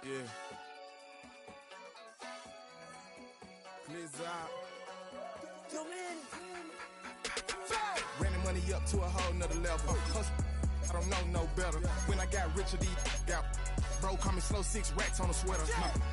Yeah. Clears out. Running money up to a whole nother level. Hustle, I don't know no better. When I got richer, these got bro, call me slow, 6 racks on a sweater.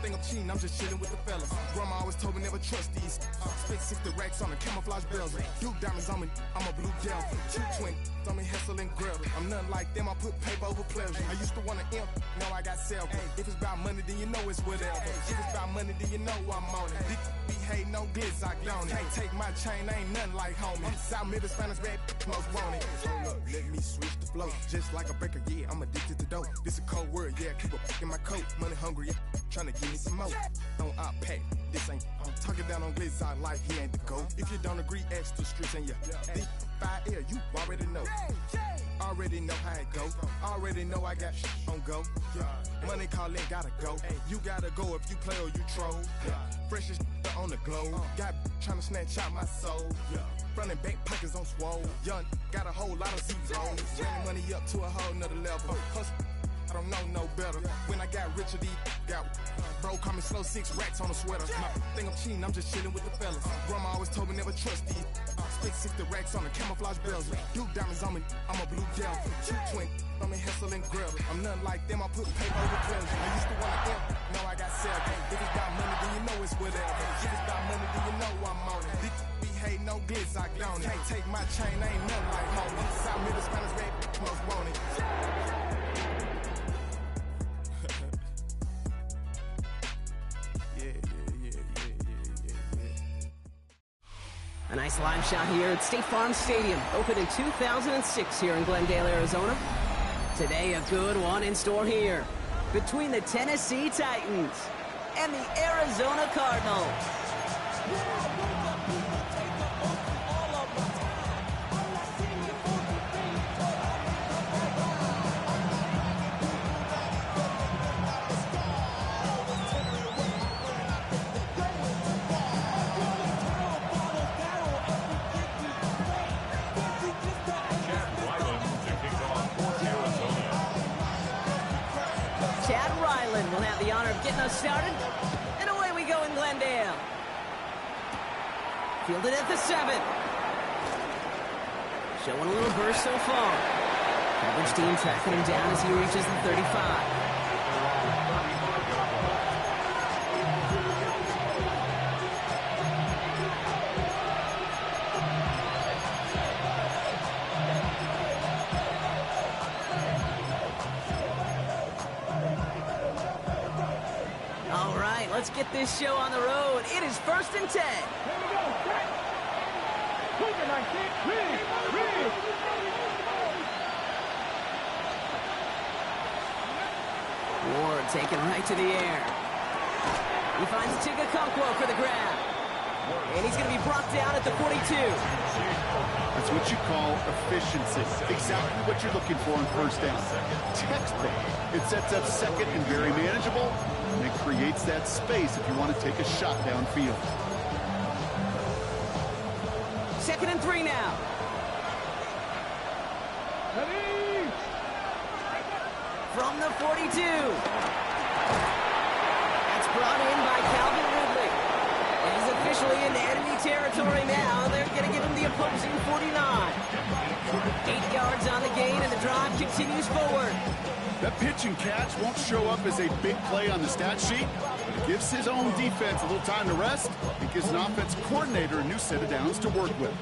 Think I'm cheating, I'm just chilling with the fellas. Grandma always told me never trust these. Spent 60 racks on the camouflage bells. Duke diamonds on me, I'm a blue devil. 220 on me, Hessel and Gretel. I'm nothing like them, I put paper over pleasure. I used to want to imp, now I got self. If it's about money, then you know it's whatever. If it's about money, then you know I'm on it. This be hate, no glitz, I don't it. Can't take my chain, ain't nothing like homie. South Middle Spanish bad, most want it. Hold up, let me switch the flow. Just like a baker, yeah, I'm addicted to dope. This a cold word, yeah, keep a in my coat. Money hungry, yeah, trying to give me some more. Don't I pack, this ain't, I'm talking down on glitz, I like he ain't the goat. If you don't agree, ask the streets and yeah. This 5L, you already know. Already know how it go. Already know I got on go. Money calling, gotta go. You gotta go if you play or you troll. Freshest on the glow. Got trying to snatch out my soul. Front and back pockets on swole. Young, got a whole lot of zeros. Running money up to a whole nother level. Hustle, I don't know no better. When I got richer, these got bro, call me slow, 6 racks on a sweater. Think I'm cheating, I'm just chilling with the fellas. Grandma always told me never trust these. Spent 60 racks on the camouflage bells. Duke diamonds on me, I'm a blue devil. 220 on me, Hessel and Gretel. I'm nothing like them, I put paper over pleasure. I used to want to imp, now I got self. If it's about money, then you know it's whatever. If it's about money, then you know I'm on it. This be hate, no glitz, I don't it. Can't take my chain, ain't nothing like homie. South Middle Spanish red, most want it. A nice live shot here at State Farm Stadium, opened in 2006 here in Glendale, Arizona. Today, a good one in store here between the Tennessee Titans and the Arizona Cardinals. Will have the honor of getting us started, and away we go in Glendale. Fielded at the 7. Showing a little burst so far. Coverage team tracking him down as he reaches the 35. Let's get this show on the road. It is 1st and 10. Here we go. Ward taken right to the air. He finds Tigga Conquo for the grab. And he's going to be brought down at the 42. That's what you call efficiency. Exactly what you're looking for on 1st down. Textbook. It sets up 2nd and very manageable. And it creates that space if you want to take a shot downfield. 2nd and 3 now. Ready? From the 42. That's brought in by Calvin Ridley. And he's officially in enemy territory now. They're going to give him the opposing 49. 8 yards on the gain, and the drive continues forward. That pitch and catch won't show up as a big play on the stat sheet, but it gives his own defense a little time to rest. It gives an offense coordinator a new set of downs to work with.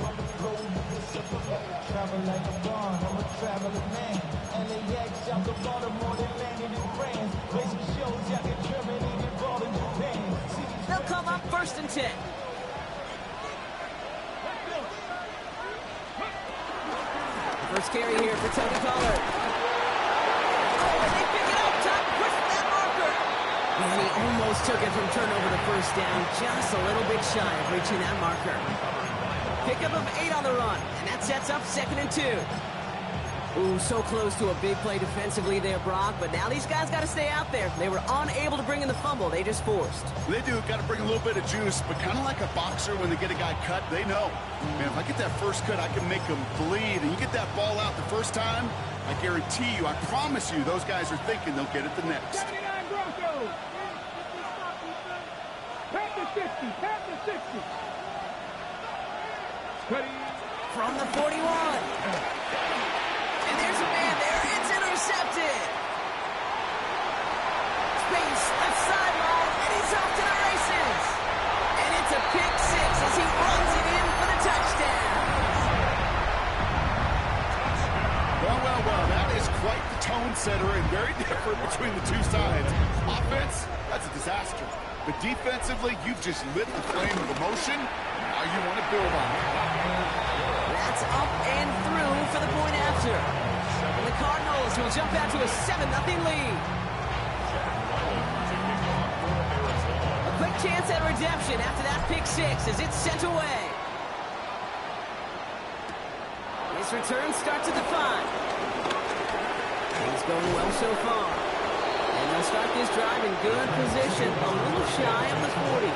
They'll come up 1st and 10. First carry here for Tony Pollard. And he almost took it from turnover to 1st down, just a little bit shy of reaching that marker. Pickup of 8 on the run, and that sets up 2nd and 2. Ooh, so close to a big play defensively there, Brock, but now these guys got to stay out there. They were unable to bring in the fumble they just forced. They do, got to bring a little bit of juice, but kind of like a boxer when they get a guy cut, they know. Man, if I get that first cut, I can make them bleed, and you get that ball out the first time, I guarantee you, I promise you, those guys are thinking they'll get it the next. 79 Flag Broncos. Pat the 60. Pat the 60. Ready. From the 41. And there's a man there. It's intercepted. Space, left sideline, and he's off to the races. And it's a pick six as he runs it in for the touchdown. Well, that is quite the tone setter and very different between the two sides. Offense, that's a disaster. But defensively, you've just lit the flame of emotion. Now you want to build on it. That's up and through for the point after. And the Cardinals will jump out to a 7-0 lead. A quick chance at redemption after that pick six as it's sent away. His return starts at the 5. He's going well so far. And they'll start this drive in good position, a little shy of the 40.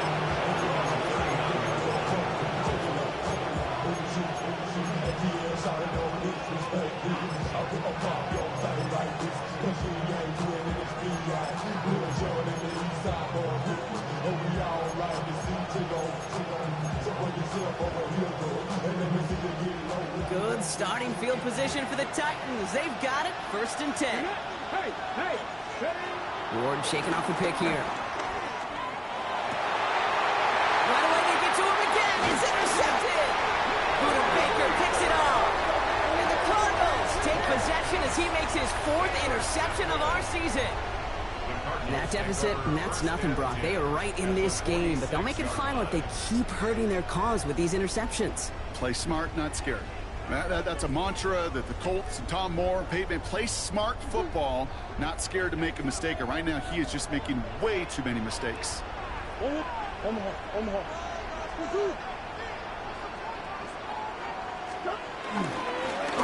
Good starting field position for the Titans. They've got it. 1st and 10. Hey, ready. Ward shaking off the pick here. Right away they get to him again. It's intercepted. Buda Baker picks it off. And the Cardinals take possession as he makes his 4th interception of our season. That deficit, and that's nothing, Brock. They are right in this game, but they'll make it final if they keep hurting their cause with these interceptions. Play smart, not scared. That's a mantra that the Colts and Tom Moore and Peyton play smart football, not scared to make a mistake. And right now, he is just making way too many mistakes. Omaha. On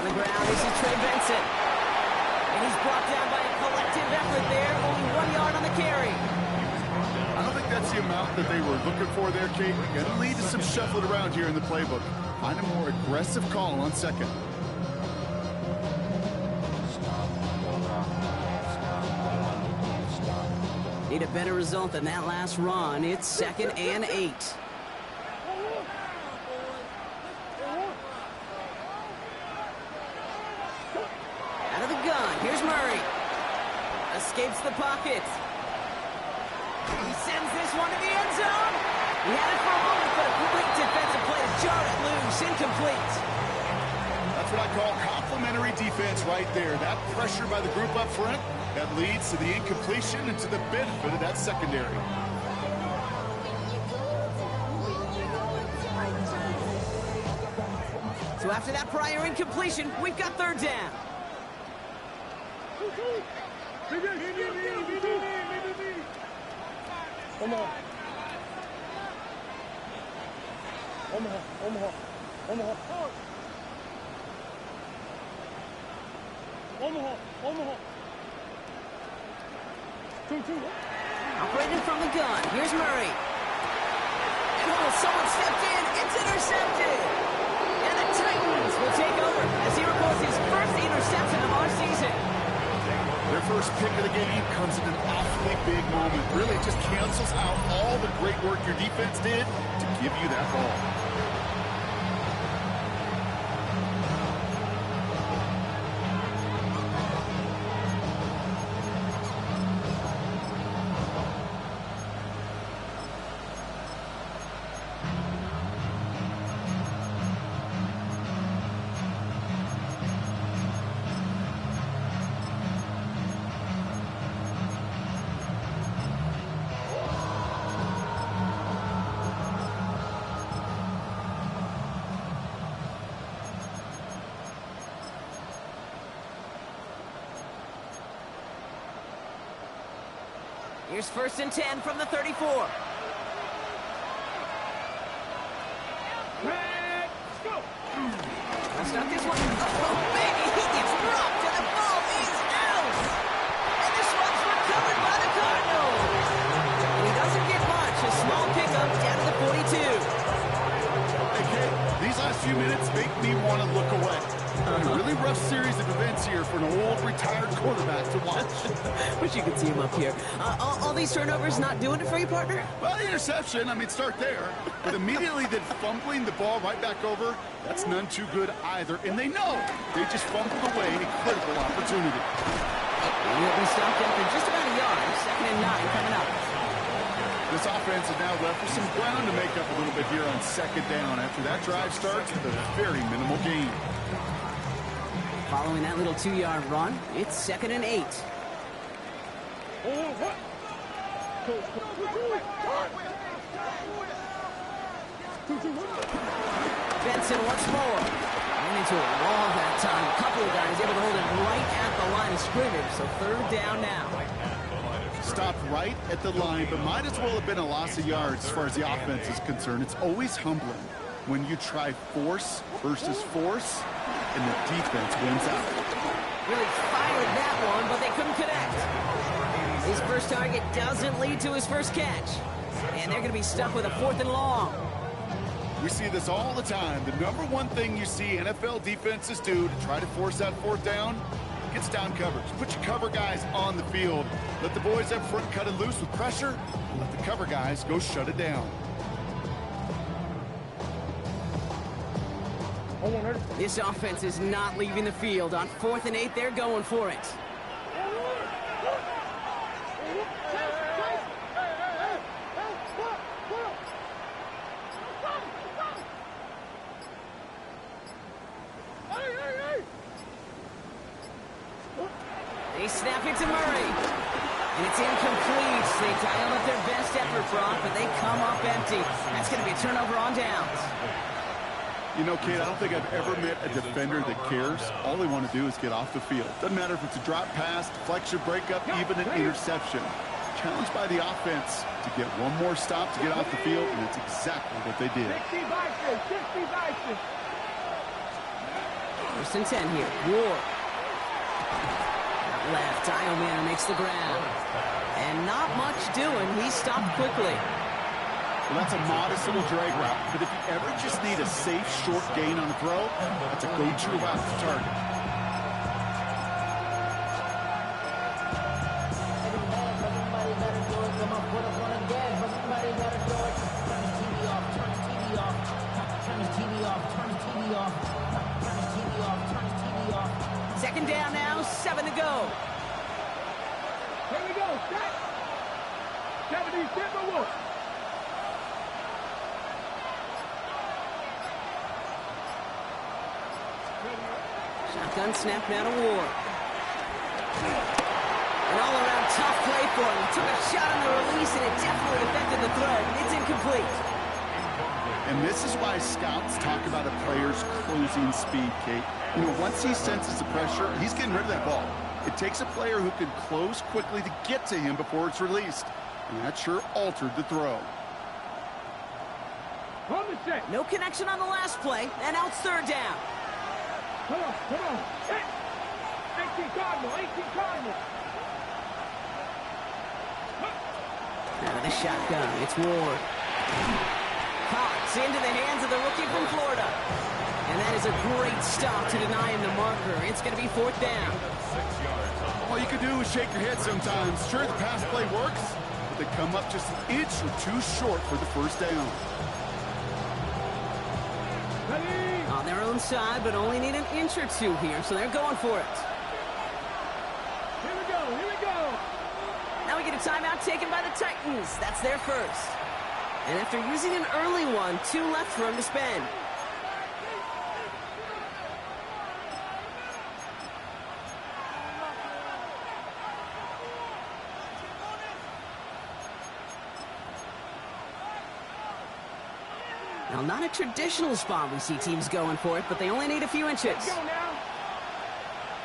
the ground, this is Trey Benson. And he's brought down by a collective effort there, only 1 yard on the carry. I don't think that's the amount that they were looking for there, Kate. Going to lead to some shuffling around here in the playbook. Find a more aggressive call on 2nd. Need a better result than that last run. It's 2nd and 8. Out of the gun. Here's Murray. Escapes the pocket. He sends this one to the end zone. He had it for a moment, but a quick defensive play to jar it loose. Incomplete. That's what I call complimentary defense right there. That pressure by the group up front, that leads to the incompletion and to the benefit of that secondary. So after that prior incompletion, we've got 3rd down. Omaha. Operating from the gun. Here's Murray. And someone stepped in. It's intercepted. And the Titans will take over as he records his 1st interception of our season. Their first pick of the game comes at an awfully big moment. Really just cancels out all the great work your defense did to give you that ball. Here's 1st and 10 from the 34. Let's go. I'll start this one. Oh, baby, he gets dropped, and the ball is out. And this one's recovered by the Cardinals. And he doesn't get much. A small pickup down to the 42. Hey, Kate, these last few minutes make me want to look away. A really rough series of events here for an old retired quarterback to watch. Wish you could see him up here. All these turnovers not doing it for you, partner? Well, the interception, I mean, start there. But immediately then fumbling the ball right back over, that's none too good either. And they know they just fumbled away a critical opportunity. He'll be stopped after just about a yard. 2nd and 9 coming up. This offense is now left with some ground to make up a little bit here on 2nd down after that drive starts with a very minimal gain. Following that little 2-yard run, it's 2nd and 8. Benson once more. Ran into a wall that time. A couple of guys able to hold it right at the line of scrimmage. So 3rd down now. Stopped right at the line, but might as well have been a loss of yards as far as the offense is concerned. It's always humbling when you try force versus force, and the defense wins out. Really fired that one, but they couldn't connect. His first target doesn't lead to his first catch. And they're going to be stuck with a 4th and long. We see this all the time. The number one thing you see NFL defenses do to try to force that 4th down, gets down coverage. Put your cover guys on the field. Let the boys up front cut it loose with pressure. Let the cover guys go shut it down. This offense is not leaving the field. On 4th and 8, they're going for it. They snap it to Murray. And it's incomplete. They dialed up their best effort, Brock, but they come up empty. That's going to be a turnover on downs. You know, Kate, I don't think I've ever met a defender that cares. All they want to do is get off the field. Doesn't matter if it's a drop pass, deflection, breakup, even an interception. Challenged by the offense to get one more stop to get off the field, and it's exactly what they did. 1st and 10 here. Ward. Left. Iomanner makes the ground. And not much doing. He stopped quickly. Well, that's a modest little drag route, but if you ever just need a safe, short gain on a throw, that's a go-to route to target. Second down now, 7 to go. Here we go, set. 70, Timberwolves. Shotgun snap now to Ward. An all-around tough play for him. Took a shot on the release, and it definitely affected the throw. It's incomplete. And this is why scouts talk about a player's closing speed, Kate. You know, once he senses the pressure, he's getting rid of that ball. It takes a player who can close quickly to get to him before it's released. And that sure altered the throw. No connection on the last play, and now it's 3rd down. Come on. Hey. 18 Cardinals. Out of the shotgun, it's Ward. Caught into the hands of the rookie from Florida. And that is a great stop to deny him the marker. It's going to be 4th down. All you can do is shake your head sometimes. Sure, the pass play works, but they come up just an inch or two short for the 1st down. On their own side, but only need an inch or two here, so they're going for it. Here we go. Now we get a timeout taken by the Titans. That's their first. And after using an early one, 2 left for him to spend. Now, not a traditional spot we see teams going for it, but they only need a few inches. Go now.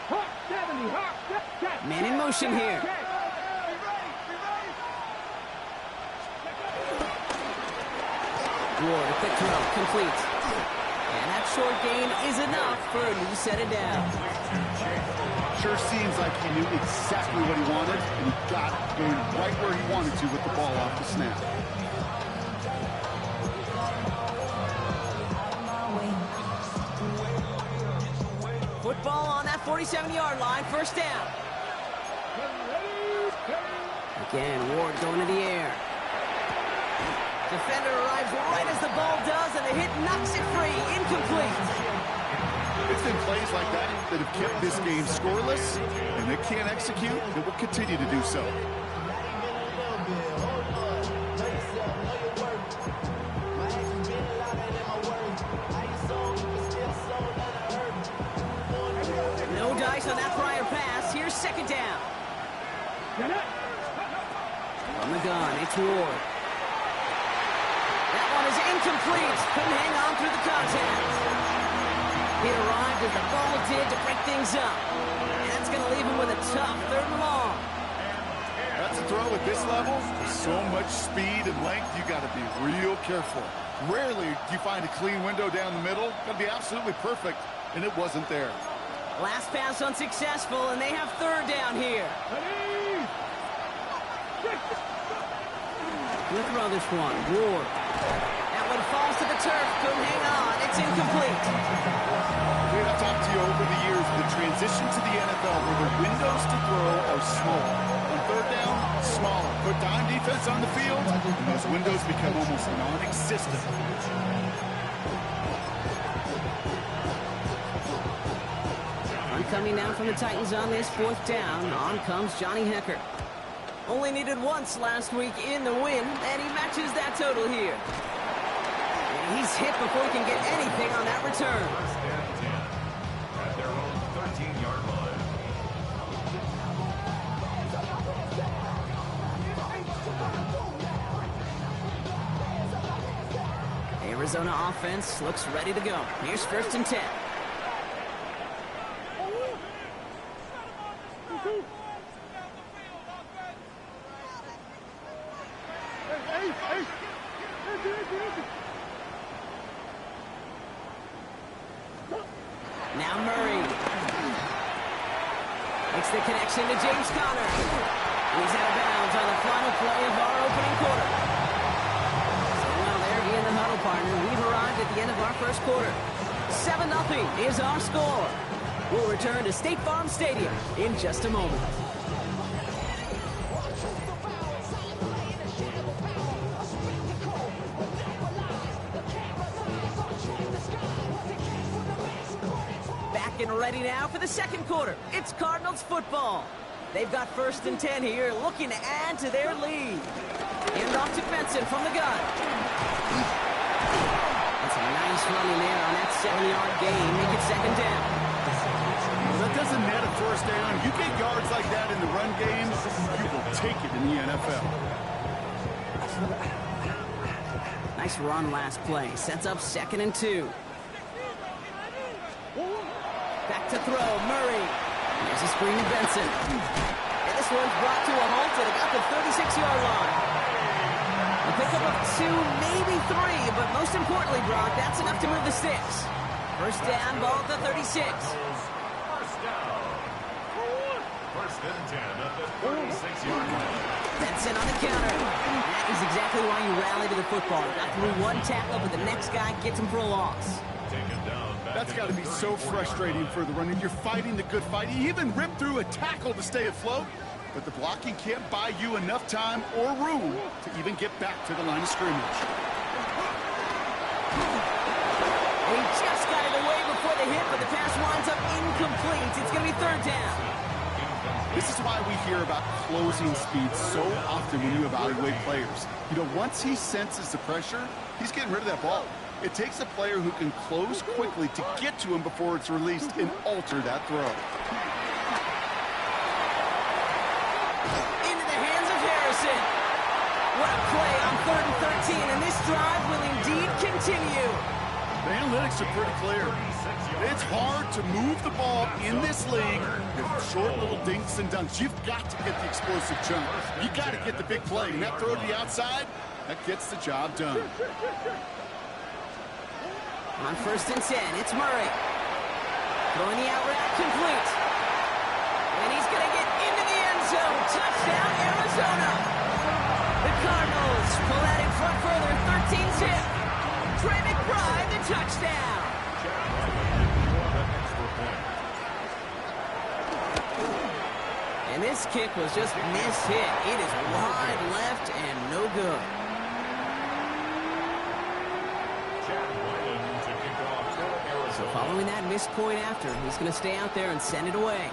Hawk 70, Hawk 70. Man in motion here. Ward, a quick throw, complete. And that short gain is enough for a new set of downs. Sure seems like he knew exactly what he wanted, and he got it, going right where he wanted to with the ball off the snap. ball on that 47-yard line, first down. Again, Ward going to the air. Defender arrives right as the ball does, and the hit knocks it free. Incomplete. It's been plays like that that have kept this game scoreless, and they can't execute. They will continue to do so. No dice on that prior pass. Here's second down. On the gun, it's Ward. That one is incomplete. Couldn't hang on through the contact. He arrived as the ball did to break things up. And that's going to leave him with a tough 3rd and long. That's a throw at this level. With so much speed and length, you got to be real careful. Rarely do you find a clean window down the middle. Got to be absolutely perfect, and it wasn't there. Last pass unsuccessful, and they have 3rd down here. We'll throw this one. Ward. That one falls to the turf. Couldn't hang on. It's incomplete. I've talked to you over the years, the transition to the NFL where the windows to throw are small. On 3rd down, smaller. Put dime defense on the field, and those windows become almost non-existent. Coming down from the Titans on this 4th down. On comes Johnny Hecker. Only needed once last week in the win, and he matches that total here. And he's hit before he can get anything on that return. At their own 13-yard line. Arizona offense looks ready to go. Here's 1st and 10. Now Murray. Makes the connection to James Conner. He's out of bounds on the final play of our opening quarter. So now there in the huddle, partner. We've arrived at the end of our 1st quarter. 7-0 is our score. We'll return to State Farm Stadium in just a moment. And ready now for the 2nd quarter. It's Cardinals football. They've got 1st and 10 here, looking to add to their lead. Hand off to Benson from the gun. That's a nice run in there on that 7-yard gain. Make it 2nd down. Well, that doesn't net a 1st down. You get yards like that in the run game, you will take it in the NFL. Nice run last play. Sets up 2nd and 2. Back to throw, Murray. There's a screen to Benson. And this one's brought to a halt at about the 36-yard line. A pickup of 2, maybe 3, but most importantly, Brock, that's enough to move the sticks. 1st down, ball at the 36. 1st down. 1st and 10 at the 36-yard line. Benson on the counter. That is exactly why you rally to the football. Got through one tackle, but the next guy gets him for a loss. That's got to be so frustrating for the runner. You're fighting the good fight. You even ripped through a tackle to stay afloat, but the blocking can't buy you enough time or room to even get back to the line of scrimmage. He just got it away before the hit, but the pass winds up incomplete. It's going to be 3rd down. This is why we hear about closing speed so often when you evaluate players. You know, once he senses the pressure, he's getting rid of that ball. It takes a player who can close quickly to get to him before it's released and alter that throw. Into the hands of Harrison. What a play on 3rd and 13, and this drive will indeed continue. The analytics are pretty clear. It's hard to move the ball in this league with short little dinks and dunks. You've got to get the explosive chunk. You've got to get the big play, and that throw to the outside, that gets the job done. On 1st and 10, it's Murray. Throwing the out route complete. And he's going to get into the end zone. Touchdown, Arizona. The Cardinals pull out in front further, 13-zip. Trey McBride, the touchdown. And this kick was just mishit. It is wide left and no good. So following that missed point after, he's going to stay out there and send it away.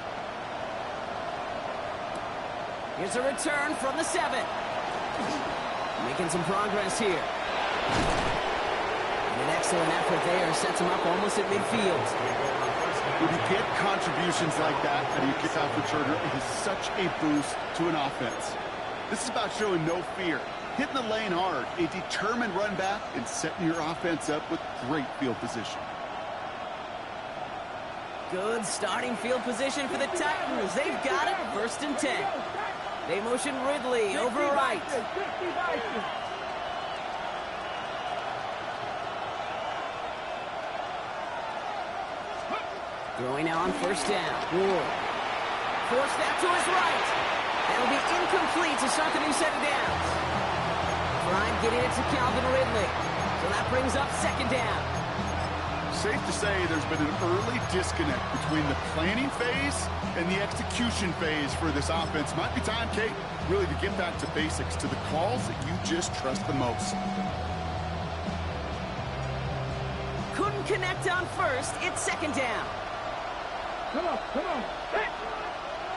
Here's a return from the 7. Making some progress here. And an excellent effort there sets him up almost at midfield. When you get contributions like that out of your kickoff returner, it is such a boost to an offense. This is about showing no fear, hitting the lane hard, a determined run back, and setting your offense up with great field position. Good starting field position for the Titans. They've got it, 1st and 10. They motion Ridley over right. Throwing now on 1st down. Ward. Forced that to his right. That'll be incomplete to start the new set of downs. Prime getting it to Calvin Ridley. So that brings up 2nd down. Safe to say there's been an early disconnect between the planning phase and the execution phase for this offense. Might be time, Kate, really to get back to basics, to the calls that you just trust the most. Couldn't connect on 1st. It's 2nd down. Come on, come on. Hey,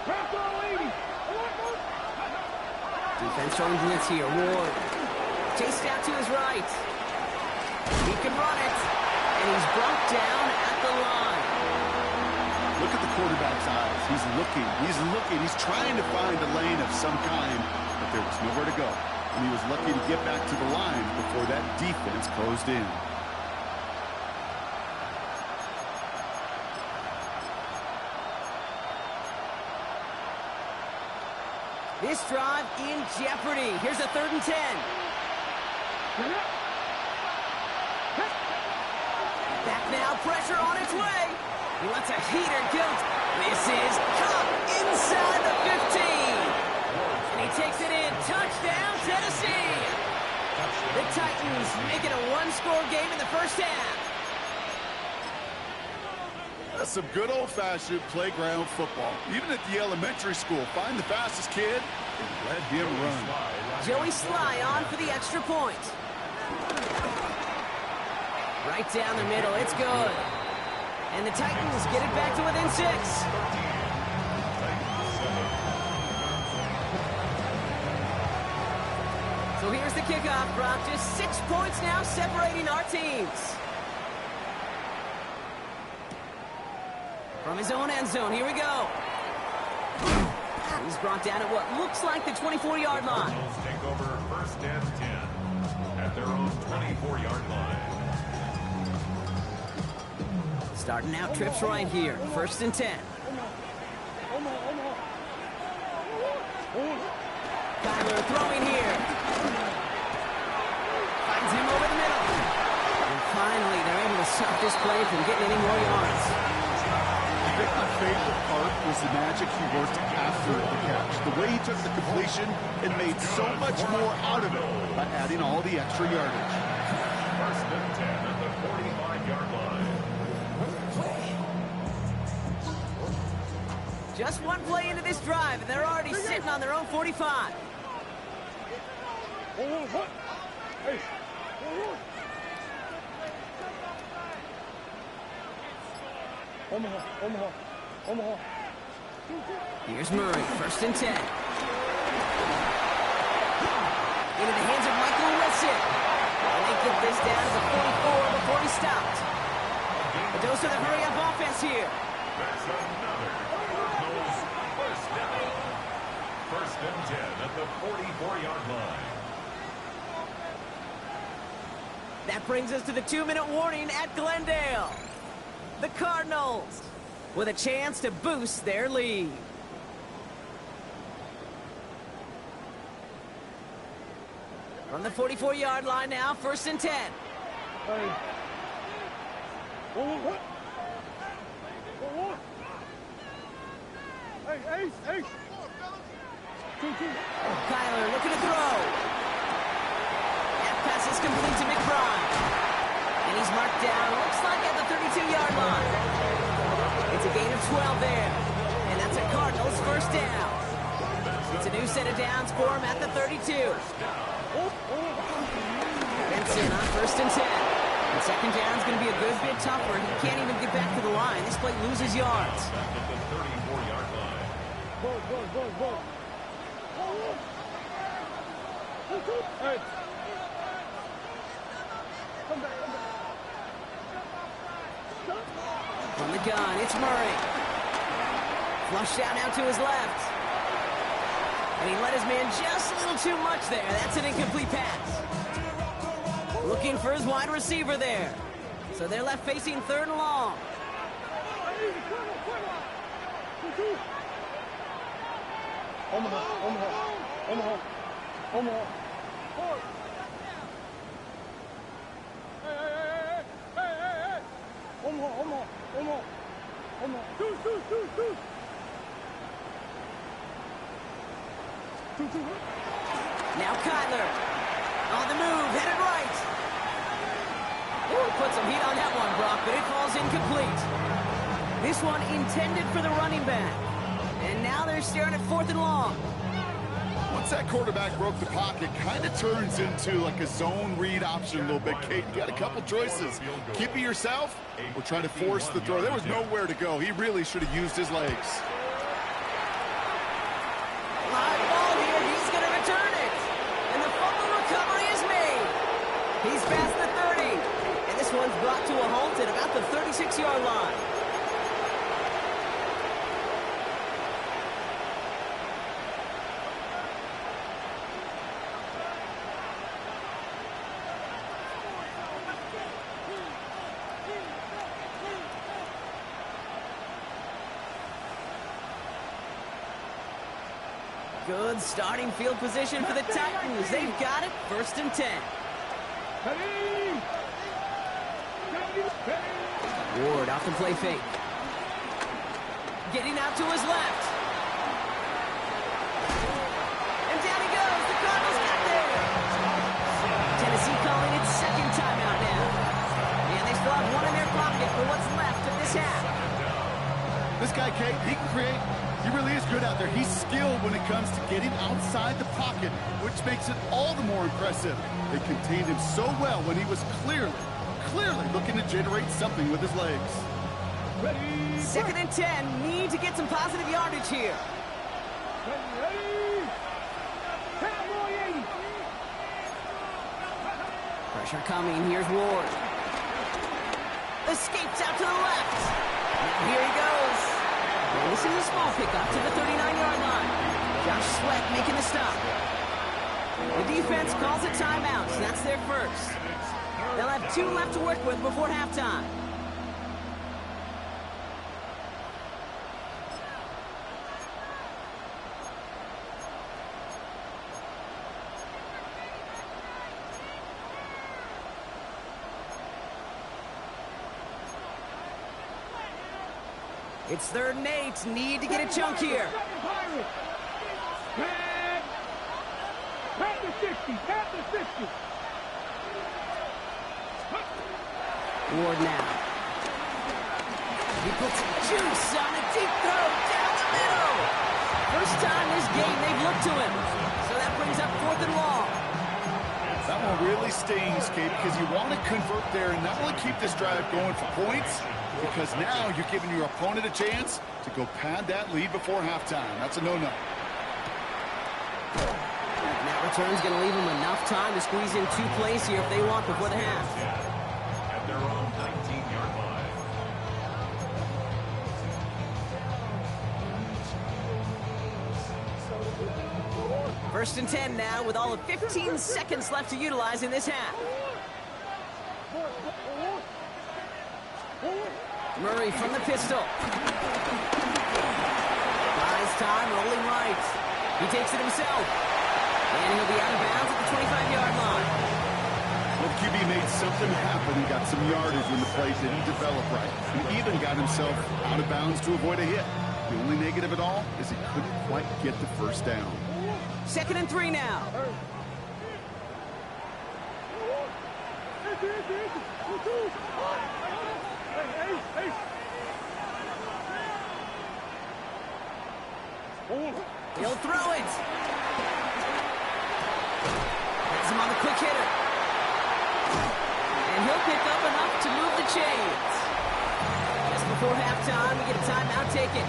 drop on, lady. Defense showing blitz here. Ward. Chased out to his right. He can run it. And he's brought down at the line. Look at the quarterback's eyes. He's looking. He's trying to find a lane of some kind, but there was nowhere to go. And he was lucky to get back to the line before that defense closed in. This drive in jeopardy. Here's a 3rd and 10. Back now, pressure on its way. He lets a heater go. This is caught inside the 15. And he takes it in. Touchdown, Tennessee. The Titans make it a 1-score game in the 1st half. That's some good old-fashioned playground football. Even at the elementary school, find the fastest kid and let him run. Joey Sly on for the extra point. Right down the middle, it's good. And the Titans get it back to within 6. So here's the kickoff, Brock. Just 6 points now separating our teams. From his own end zone, here we go. He's brought down at what looks like the 24-yard line. Cardinals take over 1st and 10 at their own 24-yard line. Starting out trips right here. 1st and 10. Kyler throwing here. Finds him over the middle. And finally, they're able to stop this play from getting any more yards. I think my favorite part was the magic he worked after the catch. The way he took the completion and made so much more out of it by adding all the extra yardage. 1st and 10 at the 45-yard line. Just one play into this drive, and they're already sitting on their own 45. Omaha. Here's Murray, 1st and 10. Into the hands of Michael Wilson. And they get this down to the 44 before he stopped. A dose of the hurry-up offense here. There's another Cardinals 1st down. 1st and 10 at the 44-yard line. That brings us to the 2-minute warning at Glendale. The Cardinals with a chance to boost their lead. From the 44-yard line now, 1st and 10. Hey. Kyler looking to throw. That pass is complete to McBride. And he's marked down, looks like at the 32-yard line. It's a gain of 12 there. And And that's a Cardinals first down. It's a new set of downs for him at the 32. Benson on 1st and 10. And 2nd down's going to be a good bit tougher. He can't even get back to the line. This play loses yards. At the 34-yard line. Hey. From the gun, it's Murray. Flushed out now to his left. And he let his man just a little too much there. That's an incomplete pass. Looking for his wide receiver there. So they're left facing 3rd and long. Omaha. Now Kyler. On the move, headed right. Ooh, put some heat on that one, Brock, but it falls incomplete. This one intended for the running back. And now they're staring at 4th and long. Once that quarterback broke the pocket, kind of turns into like a zone read option a little bit. Kate, you got a couple choices. Keep it yourself or try to force the throw. There was nowhere to go. He really should have used his legs. Live ball here. He's going to return it. And the fumble recovery is made. He's past the 30. And this one's brought to a halt at about the 36-yard line. Good starting field position for the Titans. They've got it. 1st and 10. Ward off the play fake. Getting out to his left. And down he goes. The Cardinals got there. Tennessee calling its 2nd timeout now. And they still have one in their pocket for what's left of this half. This guy, Kate, he can create. He really is good out there. He's skilled when it comes to getting outside the pocket, which makes it all the more impressive. They contained him so well when he was clearly looking to generate something with his legs. 2nd and 10. Need to get some positive yardage here. Pressure coming. Here's Ward. Escapes out to the left. And here he goes. And this is a small pickup to the 39-yard line. Josh Sweat making the stop. The defense calls a timeout, so that's their first. They'll have 2 left to work with before halftime. It's 3rd and 8. Need to get a chunk here. Pat the 60. Ward now. He puts juice on a deep throw down the middle. First time this game they've looked to him. So that brings up 4th and long. That one really stings, Kate, because you want to convert there and not only keep this drive going for points, because now you're giving your opponent a chance to go pad that lead before halftime. That's a no-no. That return's going to leave them enough time to squeeze in 2 plays here if they want before the half. At their own 19-yard line. 1st and 10 now with all of 15 seconds left to utilize in this half. Murray from the pistol. Buys time, rolling right. He takes it himself. And he'll be out of bounds at the 25-yard line. Well, QB made something happen and got some yardage when the play didn't develop right. He even got himself out of bounds to avoid a hit. The only negative at all is he couldn't quite get the first down. 2nd and 3 now. He'll throw it. Has him on the quick hitter. And he'll pick up enough to move the chains. Just before halftime, we get a timeout taken.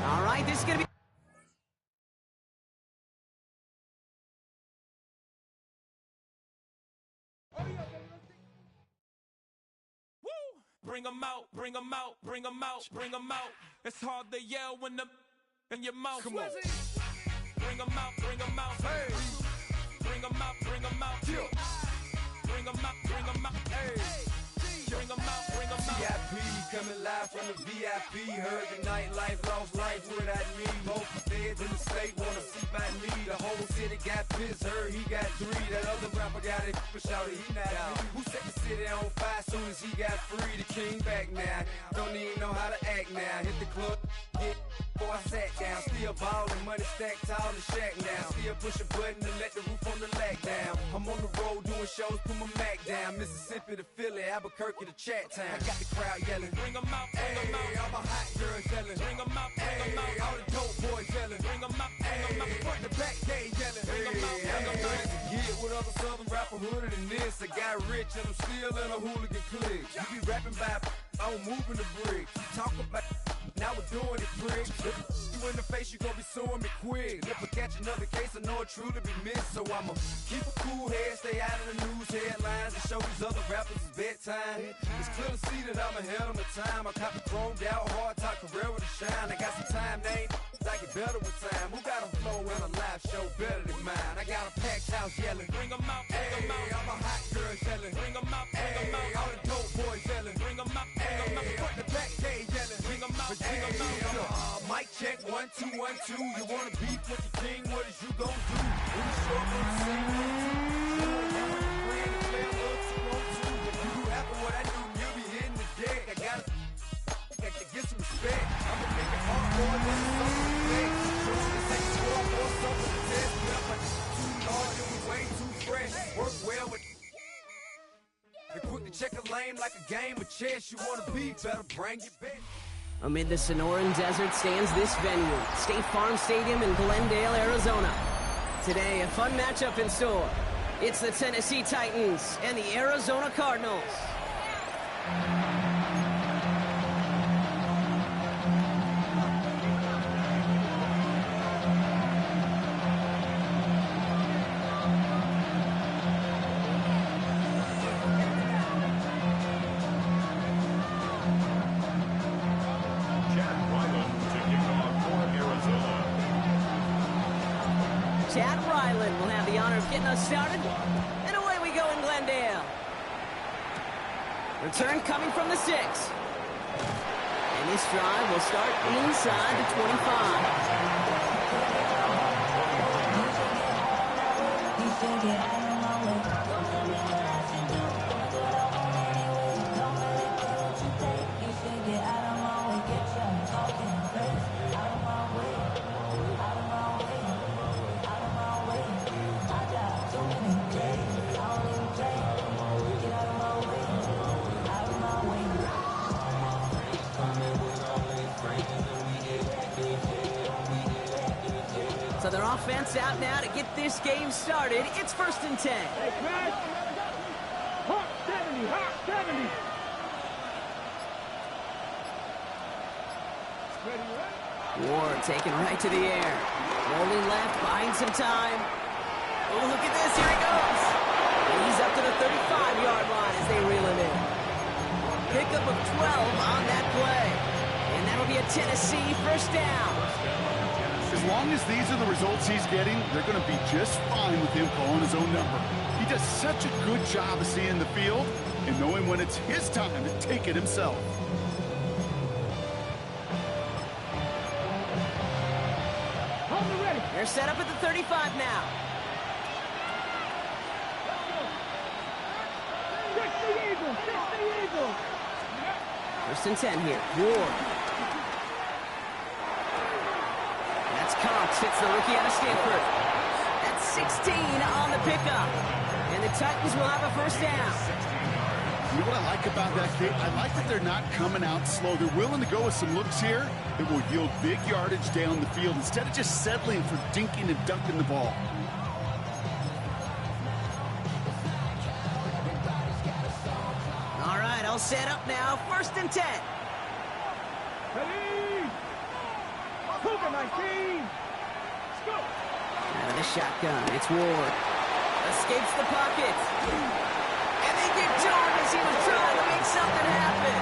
All right, this is going to be... Bring them out, bring them out, bring them out, bring them out. It's hard to yell when the in your mouth. Come on. Bring them out, bring them out. Hey. Bring them out, bring them out. Yeah. Bring them out, bring them out. Hey. Bring them out, bring them out. VIP coming live from the VIP. Heard the nightlife, lost life without me. Most feds in the state wanna see by me. The whole city got pissed, heard he got 3. That other rapper got it, but shouted he not out. Who set the city on fire soon as he got free? The king back now. Don't even know how to act now. Hit the club, hit before I sat down. Still ballin', money stacked tall in the shack now. Still push a button to let the roof on the lag down. I'm on the road doing shows, put my Mac down. Mississippi to Philly, Albuquerque to Chat Town. I got the crowd yelling. Bring them out, bring them out. All my hot girls yelling. Bring them out, bring them out. All the dope boys yelling. Bring them out, bring them out. Front to back, they yelling. Bring them out, bring them out. Get with other southern rapper hooded than this. I got rich and I'm still in a hooligan clique. You be rapping by, I'm moving the bricks. Talk about, now we're doing it, prick. You in the face, you gon' be suing me quick. If I catch another case, I know it truly be missed. So I'ma keep a cool head, stay out of the news headlines, and show these other rappers it's bedtime. It's clear to see that I'm ahead of my time. I copy chromed out, hard top career with a shine. I got some time, name. I get better with time. Who got a flow and a live show better than mine? I got a packed house yelling. Bring them out, bring them out. All my hot girls yelling. Bring them out, bring them out. All the dope boys yelling. Bring them out, bring them out. Front the back, they yelling. Bring them out, bring them out. Mic check, 1, 2, 1, 2. You wanna beef with the king? What is you gon' do? Who show up on the scene? If you do half of what I do, you'll be hitting the deck. I gotta get some respect. I'ma make it hard for them to suck work well with they quick to check a lane like a game of chess. You wanna be better, bring it back. Amid the Sonoran Desert stands this venue, State Farm Stadium in Glendale, Arizona. Today, a fun matchup in store. It's the Tennessee Titans and the Arizona Cardinals. Will have the honor of getting us started. And away we go in Glendale. Return coming from the 6. And this drive will start inside the 25. So their offense out now to get this game started. It's 1st and 10. Hey, Crash. Hot 70, hot 70. Ward taken right to the air. Rolling left, buying some time. Oh, look at this. Here he goes. He's up to the 35-yard line as they reel him in. Pickup of 12 on that play. And that'll be a Tennessee 1st down. As long as these are the results he's getting, they're going to be just fine with him calling his own number. He does such a good job of seeing the field and knowing when it's his time to take it himself. They're set up at the 35 now. 60 Eagles, 60 Eagles. 1st and 10 here. Ward. That's Cox. Hits the rookie out of Stanford. That's 16 on the pickup. And the Titans will have a 1st down. You know what I like about that, Kate? I like that they're not coming out slow. They're willing to go with some looks here that will yield big yardage down the field instead of just settling for dinking and dunking the ball. All right, all set up now. 1st and 10. Ready? Cougar 19. Let's go. Out of the shotgun, it's Ward. Escapes the pocket. And they get John as he was trying to make something happen.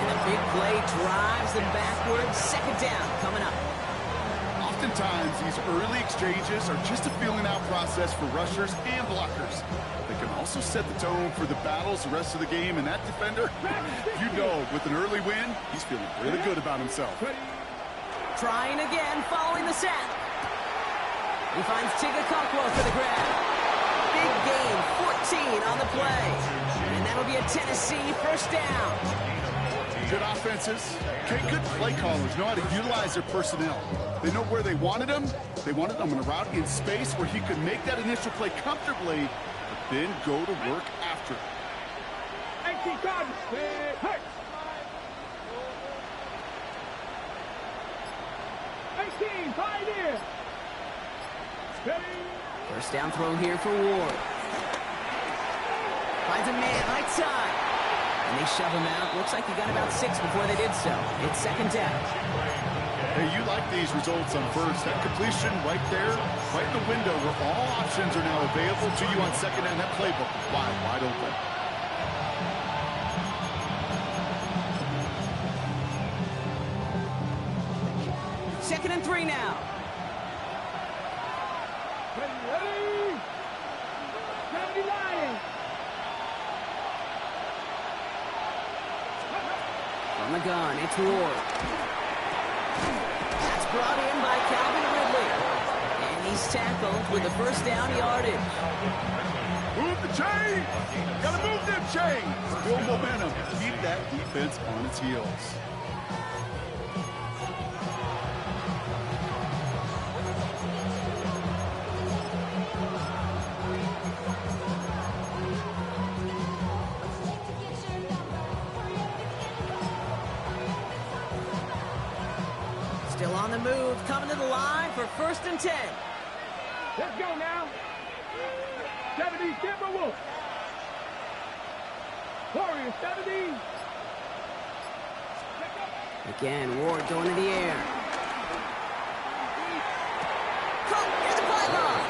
And a big play drives them backwards. 2nd down coming up. Oftentimes, these early exchanges are just a feeling-out process for rushers and blockers. They can also set the tone for the battles the rest of the game, and that defender, you know, with an early win, he's feeling really good about himself. Trying again, following the sack. He finds Tigakakwa for the grab. Big gain, 14 on the play. And that'll be a Tennessee 1st down. Good offenses. Okay, good play callers know how to utilize their personnel. They know where they wanted them. They wanted them in a route in space where he could make that initial play comfortably, but then go to work after it. 18 Cardinals. Hey. 18, Pioneer. Steady. 1st down throw here for Ward. Finds a man, right side. And they shove him out. Looks like he got about 6 before they did so. It's 2nd down. Hey, you like these results on 1st. That completion right there, right in the window where all options are now available to you on 2nd down. That playbook wide open. Second and 3 now. Ready? 70 Lions. From the gun, it's Ward. That's brought in by Calvin Ridley. And he's tackled with the 1st down yardage. Move the chain! Gotta move them chains! Build momentum. Keep that defense on its heels. Still on the move, coming to the line for 1st and 10. Let's go now. 70 Timberwolves. Warriors 70. Again, Ward going to the air. Caught near the pylon.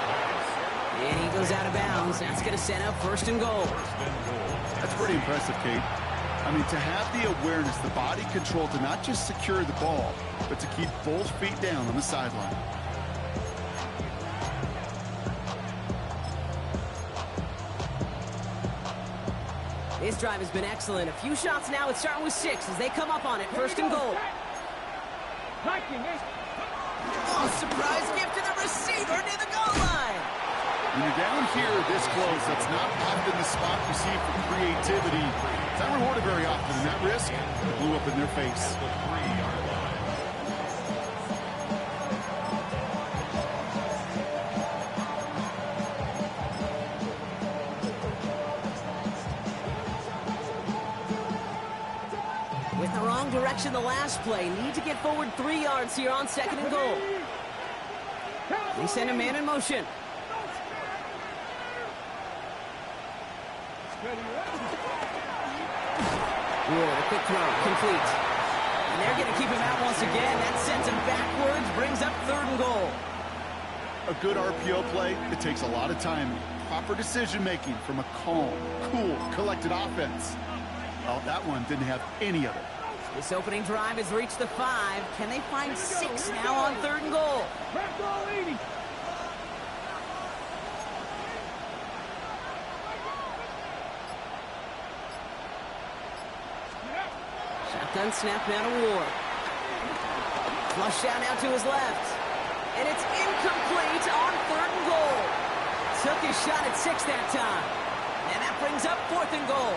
And he goes out of bounds. That's going to set up 1st and goal. That's pretty impressive, Kate. I mean, to have the awareness, the body control to not just secure the ball, but to keep both feet down on the sideline. This drive has been excellent. A few shots now. It's starting with 6 as they come up on it. 1st and goal. Oh, surprise gift to the receiver near the goal line. When you're down here this close, that's not often the spot you see for creativity. It's not rewarded very often, and that risk blew up in their face. With the wrong direction the last play. Need to get forward 3 yards here on 2nd and goal. They send a man in motion. Ward, a quick throw, complete. And they're going to keep him out once again. That sends him backwards, brings up 3rd and goal. A good RPO play, it takes a lot of time. Proper decision-making from a calm, cool, collected offense. Well, that one didn't have any of it. This opening drive has reached the 5. Can they find 6 now on 3rd and goal? Shotgun snap now to Ward. Flush out now to his left. And it's incomplete on 3rd and goal. Took his shot at 6 that time. And that brings up 4th and goal.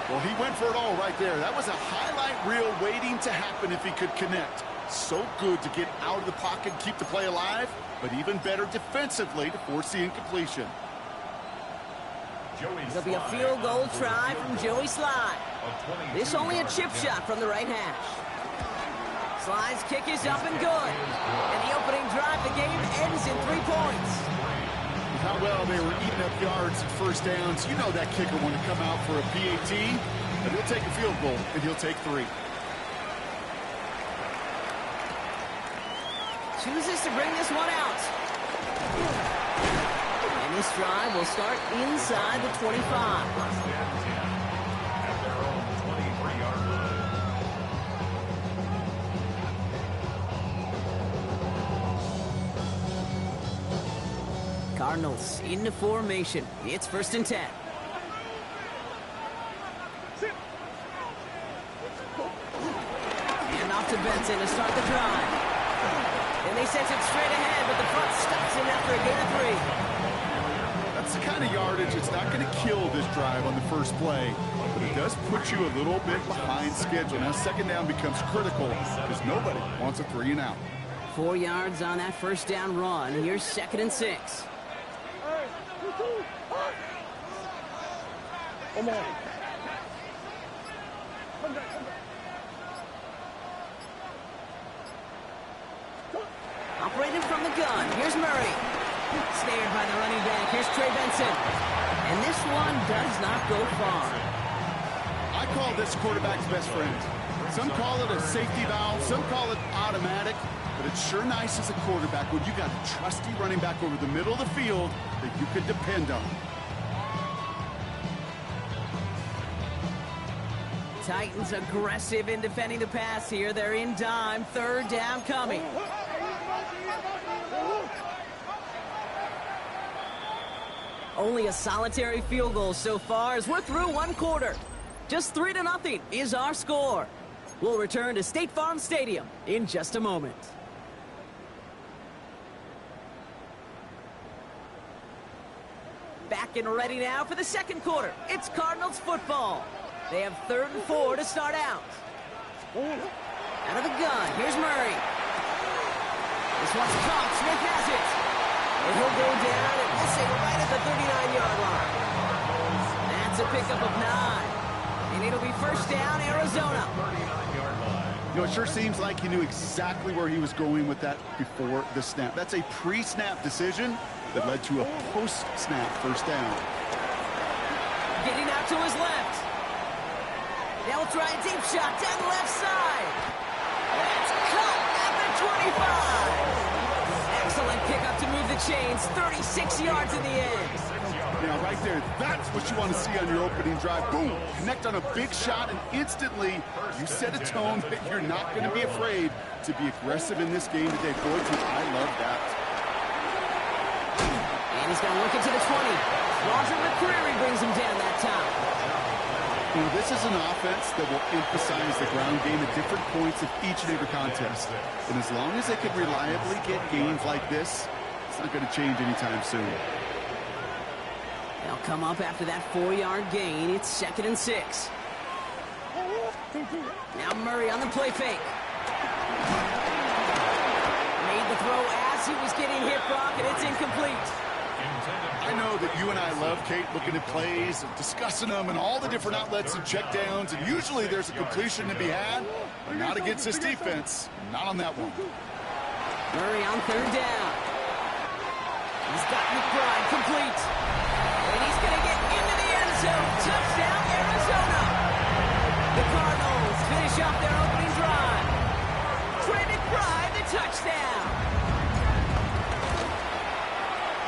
Well, he went for it all right there. That was a highlight reel waiting to happen if he could connect. So good to get out of the pocket and keep the play alive, but even better defensively to force the incompletion. It'll be a field goal try from Joey Sly. This only a chip shot from the right hash. Sly's kick is up and good. And the opening drive, the game ends in 3 points. How well they were eating up yards and first downs. You know that kicker want to come out for a PAT, but he'll take a field goal, and he'll take 3. Chooses to bring this one out. And this drive will start inside the 25. First and 10 at their own 23-yard line. Cardinals into formation. It's 1st and 10. And off to Benson to start the drive. And they sent it straight ahead, but the front stops him after a gain of 3. That's the kind of yardage it's not going to kill this drive on the first play, but it does put you a little bit behind schedule. Now second down becomes critical because nobody wants a 3 and out. 4 yards on that first down run. Here's 2nd and 6. Come on. Operated from the gun. Here's Murray. Snared by the running back. Here's Trey Benson. And this one does not go far. I call this quarterback's best friend. Some call it a safety valve, some call it automatic, but it's sure nice as a quarterback when you got a trusty running back over the middle of the field that you can depend on. Titans aggressive in defending the pass here. They're in dime. 3rd down coming. Only a solitary field goal so far as we're through 1 quarter. Just 3-0 is our score. We'll return to State Farm Stadium in just a moment. Back and ready now for the 2nd quarter. It's Cardinals football. They have 3rd and 4 to start out. Out of the gun, here's Murray. This one's caught, Smith has it. And he'll go down and we'll say right at the 39-yard line. That's a pickup of 9. And it'll be 1st down, Arizona. 39-yard line. You know, it sure seems like he knew exactly where he was going with that before the snap. That's a pre-snap decision that led to a post-snap 1st down. Getting out to his left. Now we'll try a deep shot down the left side. That's caught at the 25. Excellent pickup to move the chains. 36 yards in the end. Now, right there, that's what you want to see on your opening drive. Boom! Connect on a big shot, and instantly you set a tone that you're not going to be afraid to be aggressive in this game today. Boy, I love that. And he's going to look into the 20. Roger McCreary brings him down that time. You know, this is an offense that will emphasize the ground game at different points of each and every contest. And as long as they can reliably get gains like this, it's not going to change anytime soon. They'll come up after that 4-yard gain. It's 2nd and 6. Now Murray on the play fake. Made the throw as he was getting hit, Brock, and it's incomplete. I know that you and I love, Kate, looking at plays and discussing them and all the different outlets and checkdowns, and usually there's a completion to be had, but not against this defense. Not on that one. Murray on 3rd down. He's got McBride complete. And he's going to get into the end zone. Touchdown, Arizona. The Cardinals finish off their opening drive. Trey McBride, the touchdown.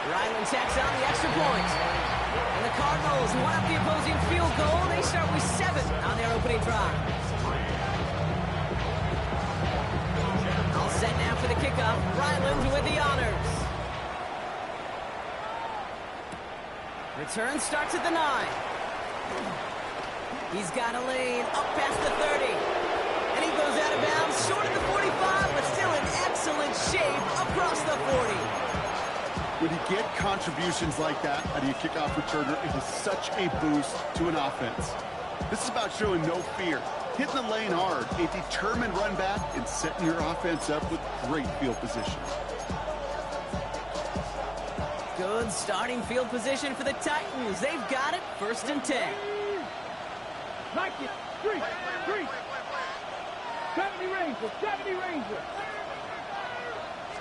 Ryland tacks on the extra point. And the Cardinals one up the opposing field goal. They start with 7 on their opening drive. All set now for the kickoff. Ryland with the honors. Return starts at the 9. He's got a lane up past the 30. And he goes out of bounds short of the 45, but still in excellent shape across the 40. When you get contributions like that out of your kickoff returner, it is such a boost to an offense. This is about showing no fear, hitting the lane hard, a determined run back, and setting your offense up with great field position. Good starting field position for the Titans. They've got it. 1st and 10. Like it. 3. 70 Ranger. 70 Ranger.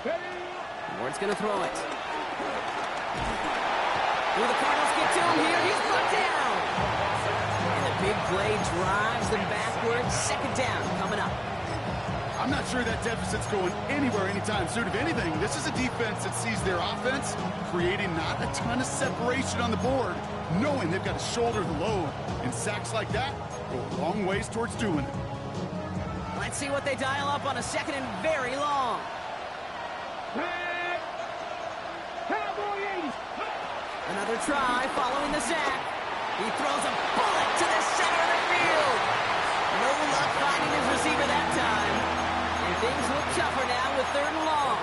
Steady. Ward's going to throw it. Will the Cardinals get to him here? He's brought down. And the big play drives them backwards. 2nd down coming up. I'm not sure that deficit's going anywhere anytime soon. If anything, this is a defense that sees their offense creating not a ton of separation on the board, knowing they've got to shoulder the load. And sacks like that go a long ways towards doing it. Let's see what they dial up on a 2nd and very long. Cowboy 80. Another try following the sack. He throws a bullet to the center of the field. No luck finding his receiver that time. And things look tougher now with 3rd and long.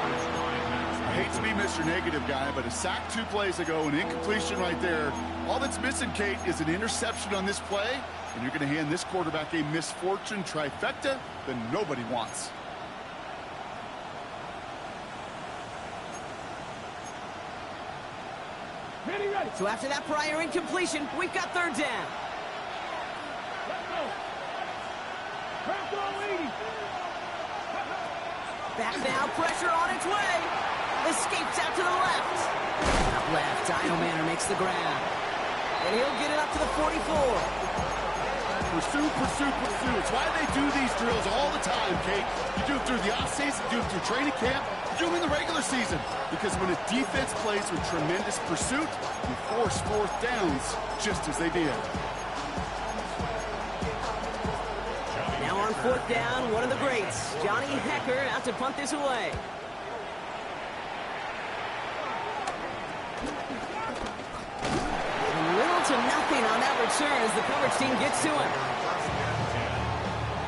I hate to be Mr. Negative guy, but a sack 2 plays ago, an incompletion right there. All that's missing, Kate, is an interception on this play, and you're going to hand this quarterback a misfortune trifecta that nobody wants. Ready, ready. So after that prior incompletion, we've got 3rd down. Let's go. Craft on 80. Back now, pressure on its way. Escapes out to the left. Out left, Dino Manor makes the grab. And he'll get it up to the 44. Pursue, pursue, pursue. It's why they do these drills all the time, Kate. You do it through the offseason, you do it through training camp, you do them in the regular season. Because when a defense plays with tremendous pursuit, you force 4th downs just as they did. Now on 4th down, one of the greats, Johnny Hecker, out to punt this away. Little to nothing on that return as the coverage team gets to him.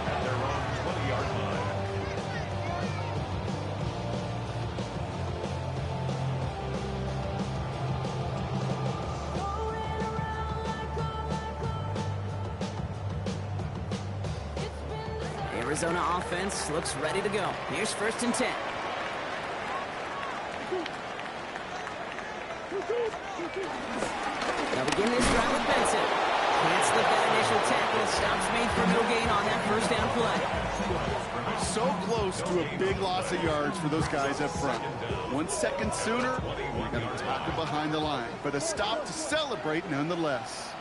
At their own 20-yard line. Arizona offense looks ready to go. Here's 1st and 10. They'll begin this drive with Benson. Can't slip that initial tackle. Stops made for no gain on that 1st down play. So close to a big loss of yards for those guys up front. 1 second sooner, we're going to tackle behind the line. But a stop to celebrate nonetheless.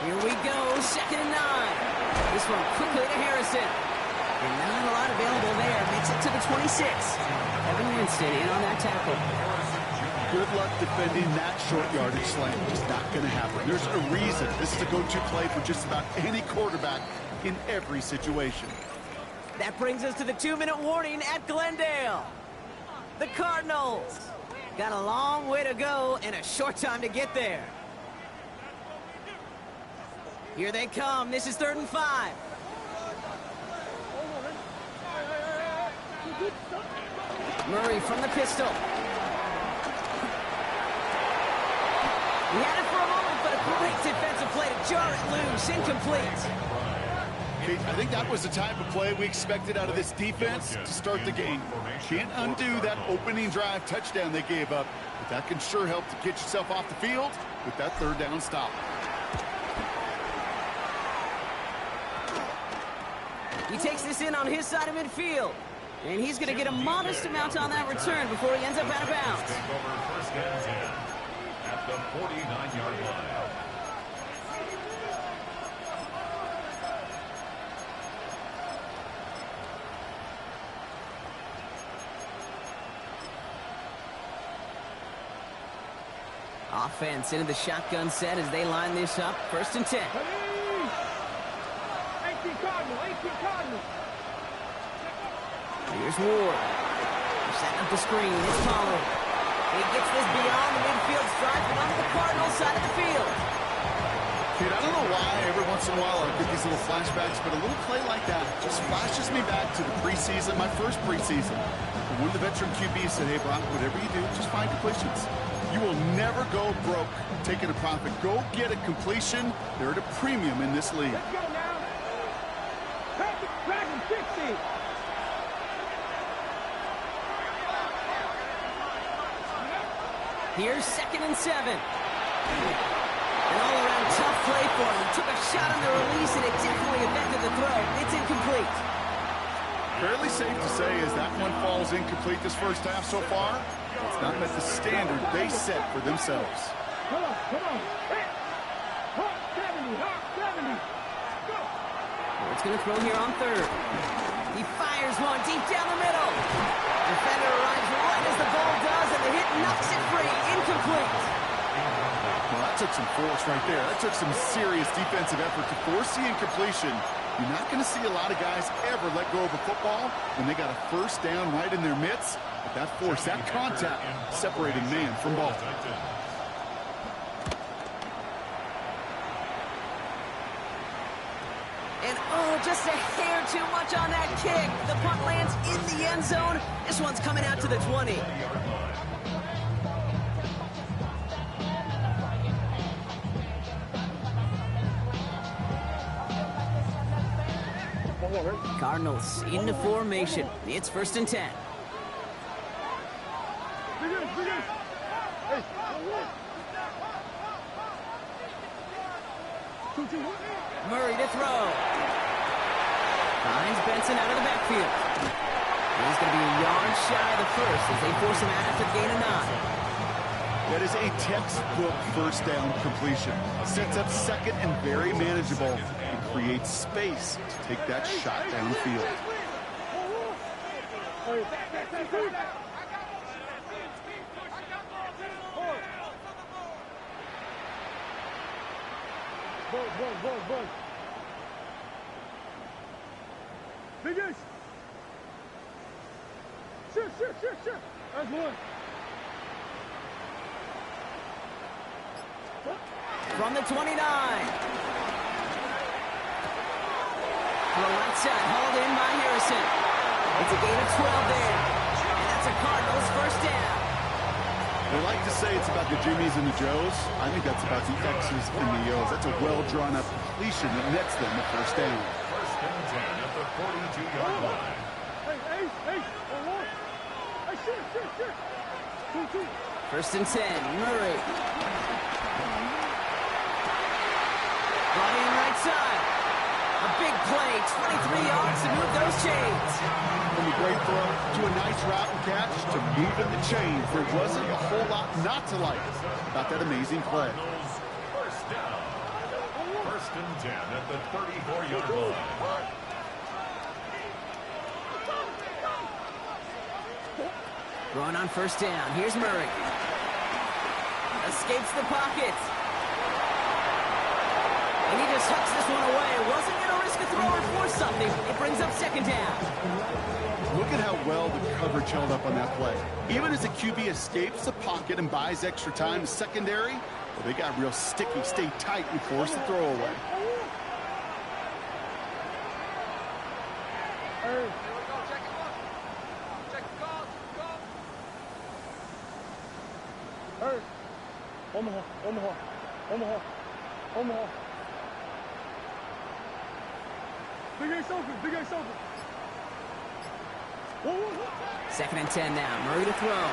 Here we go, 2nd and 9. This one quickly to Harrison. And not a lot available there. Makes it to the 26. Evan Winston in on that tackle. Good luck defending that short yardage slant. Just not going to happen. There's a reason this is a go-to play for just about any quarterback in every situation. That brings us to the 2-minute warning at Glendale. The Cardinals got a long way to go and a short time to get there. Here they come. This is 3rd and 5. Murray from the pistol. He had it for a moment, but a great defensive play to jar it loose. Incomplete. Okay, I think that was the type of play we expected out of this defense to start the game. Can't undo that opening drive touchdown they gave up, but that can sure help to get yourself off the field with that 3rd down stop. He takes this in on his side of midfield. And he's going to get a modest amount on that return before he ends up out of bounds. Take over 1st and 10 at the 49-yard line. Offense into the shotgun set as they line this up. 1st and 10. 18 Cardinals. 18 Cardinals. Here's Ward. Setting up the screen. It's Pollard. He gets this beyond the midfield stripe and onto the Cardinals side of the field. Kid, I don't know why every once in a while I get these little flashbacks, but a little play like that just flashes me back to the preseason, my first preseason. And one of the veteran QBs said, hey, Brock, whatever you do, just find completions. You will never go broke taking a profit. Go get a completion. They're at a premium in this league. Let's go now. Dragon 60. Here's 2nd and 7. An all-around tough play for him. He took a shot on the release, and it definitely affected the throw. It's incomplete. Fairly safe to say as that one falls incomplete this first half so far. It's not met the standard they set for themselves. Come on, come on. Hit. Hot 70, hot 70. Go. It's going to throw here on 3rd. He fires one deep down the middle. Defender arrives right as the ball does, and the hit knocks it free. Incomplete. Well, that took some force right there. That took some serious defensive effort to force the incompletion. You're not going to see a lot of guys ever let go of a football when they got a first down right in their midst. But that force, that contact, separating man from ball. And oh, just a hair too much on that kick. The punt lands in the end zone. This one's coming out to the 20. Cardinals into formation. It's 1st and 10. Murray to throw. Finds Benson out of the backfield. He's going to be a yard shy of the first as they force him out after the gain of 9. That is a textbook first down completion. Sets up 2nd and very manageable and creates space to take that shot downfield. Bug. Biggest. Sure. That's one. From the 29. On the right side, hauled in by Harrison. It's a gain of 12 there. And that's a Cardinals first down. They like to say it's about the Jimmies and the Joes. I think that's about the X's and the O's. That's a well-drawn-up completion that nets them the first down. 1st and 10 at the 42-yard line. Hey. Sure. 1st and 10, Murray. Brought in right side. A big play, 23 yards to move those chains. From a great throw to a nice route and catch to moving the chains. There wasn't a whole lot not to like about that amazing play. First down. 1st and 10 at the 34-yard line. Going on 1st down. Here's Murray. Escapes the pocket. And he just hucks this one away. Wasn't going to risk a throw or force something. It brings up 2nd down. Look at how well the coverage held up on that play. Even as the QB escapes the pocket and buys extra time in secondary, well, they got real sticky, stay tight, and force the throw away. Omaha. Big Ace open. 2nd and 10 now. Murray to throw.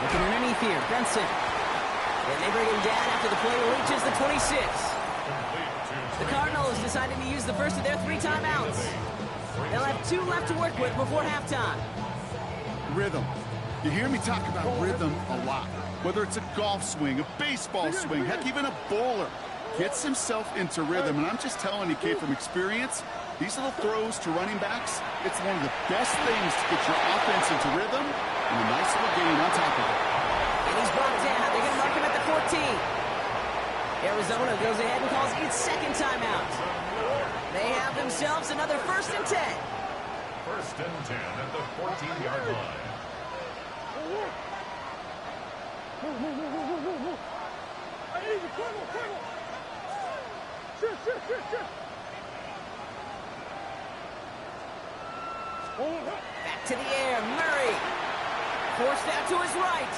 Looking underneath here. Benson. And they bring him down after the play reaches the 26. The Cardinals decided to use the first of their 3 timeouts. They'll have 2 left to work with before halftime. Rhythm. You hear me talk about rhythm a lot. Whether it's a golf swing, a baseball swing, heck, even a bowler gets himself into rhythm. And I'm just telling you, kid, from experience, these little throws to running backs, it's one of the best things to get your offense into rhythm and a nice little gain on top of it. And he's brought down. They're going to mark him at the 14. Arizona goes ahead and calls its 2nd timeout. They have themselves another 1st and 10. 1st and 10 at the 14-yard line. Move. Hey, easy, quick. Sure. Back to the air, Murray. Forced out to his right.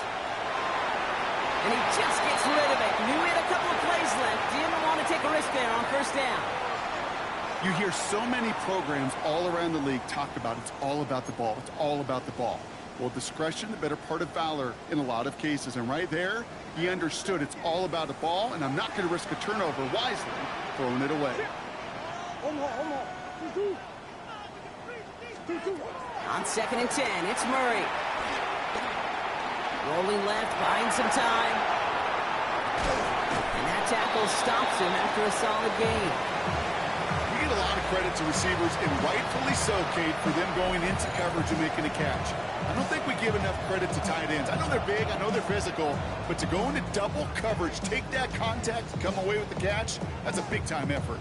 And he just gets rid of it. Knew he had a couple of plays left. Didn't want to take a risk there on first down. You hear so many programs all around the league talk about it's all about the ball. It's all about the ball. Well, discretion, the better part of valor in a lot of cases. And right there, he understood it's all about the ball, and I'm not going to risk a turnover wisely, throwing it away. On 2nd and 10, it's Murray. Rolling left, buying some time. And that tackle stops him after a solid gain. You get a lot of credit to receivers, and rightfully so, Kate, for them going into coverage and making a catch. I don't think we give enough credit to tight ends. I know they're big, I know they're physical, but to go into double coverage, take that contact, come away with the catch, that's a big-time effort.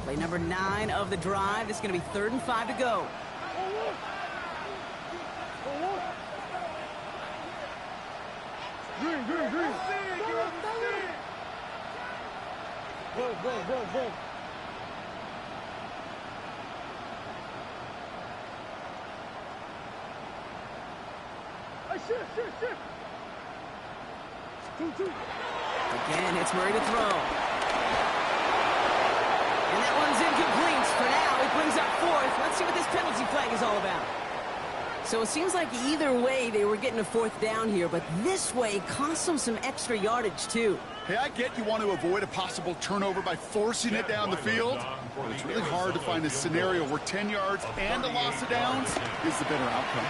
Play number 9 of the drive. It's going to be 3rd and 5 to go. Green. Go. Hey, shift. 2. Again, it's Murray to throw. And that one's incomplete for now. It brings up 4th. Let's see what this penalty flag is all about. So it seems like either way they were getting a 4th down here, but this way cost them some extra yardage too. Hey, I get you want to avoid a possible turnover by forcing it down the field, but it's really hard to find a scenario where 10 yards and a loss of downs is the better outcome.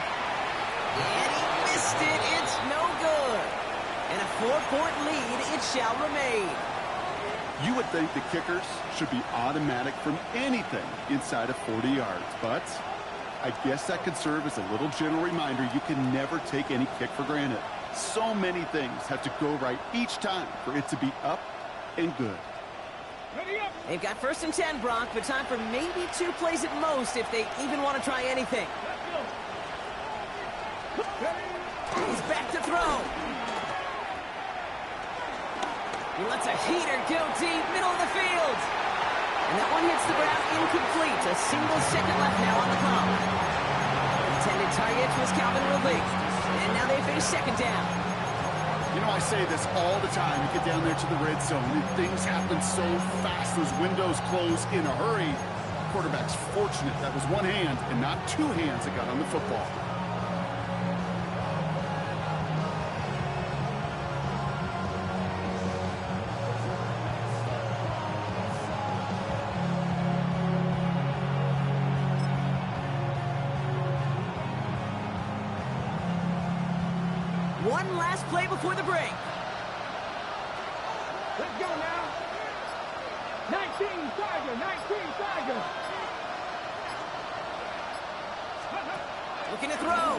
And he missed it. It's no good. And a 4-point lead, it shall remain. You would think the kickers should be automatic from anything inside of 40 yards, but I guess that could serve as a little gentle reminder you can never take any kick for granted. So many things have to go right each time for it to be up and good. They've got 1st and 10, Brock, but time for maybe 2 plays at most if they even want to try anything. He's back to throw. He lets a heater go deep, middle of the field. And that one hits the ground incomplete. A single second left now on the clock. Intended target was Calvin Ridley. And now they face 2nd down. You know, I say this all the time. You get down there to the red zone, and things happen so fast. Those windows close in a hurry. Quarterback's fortunate that was one hand and not 2 hands that got on the football. One last play before the break. Let's go now. 19 Tiger. Looking to throw.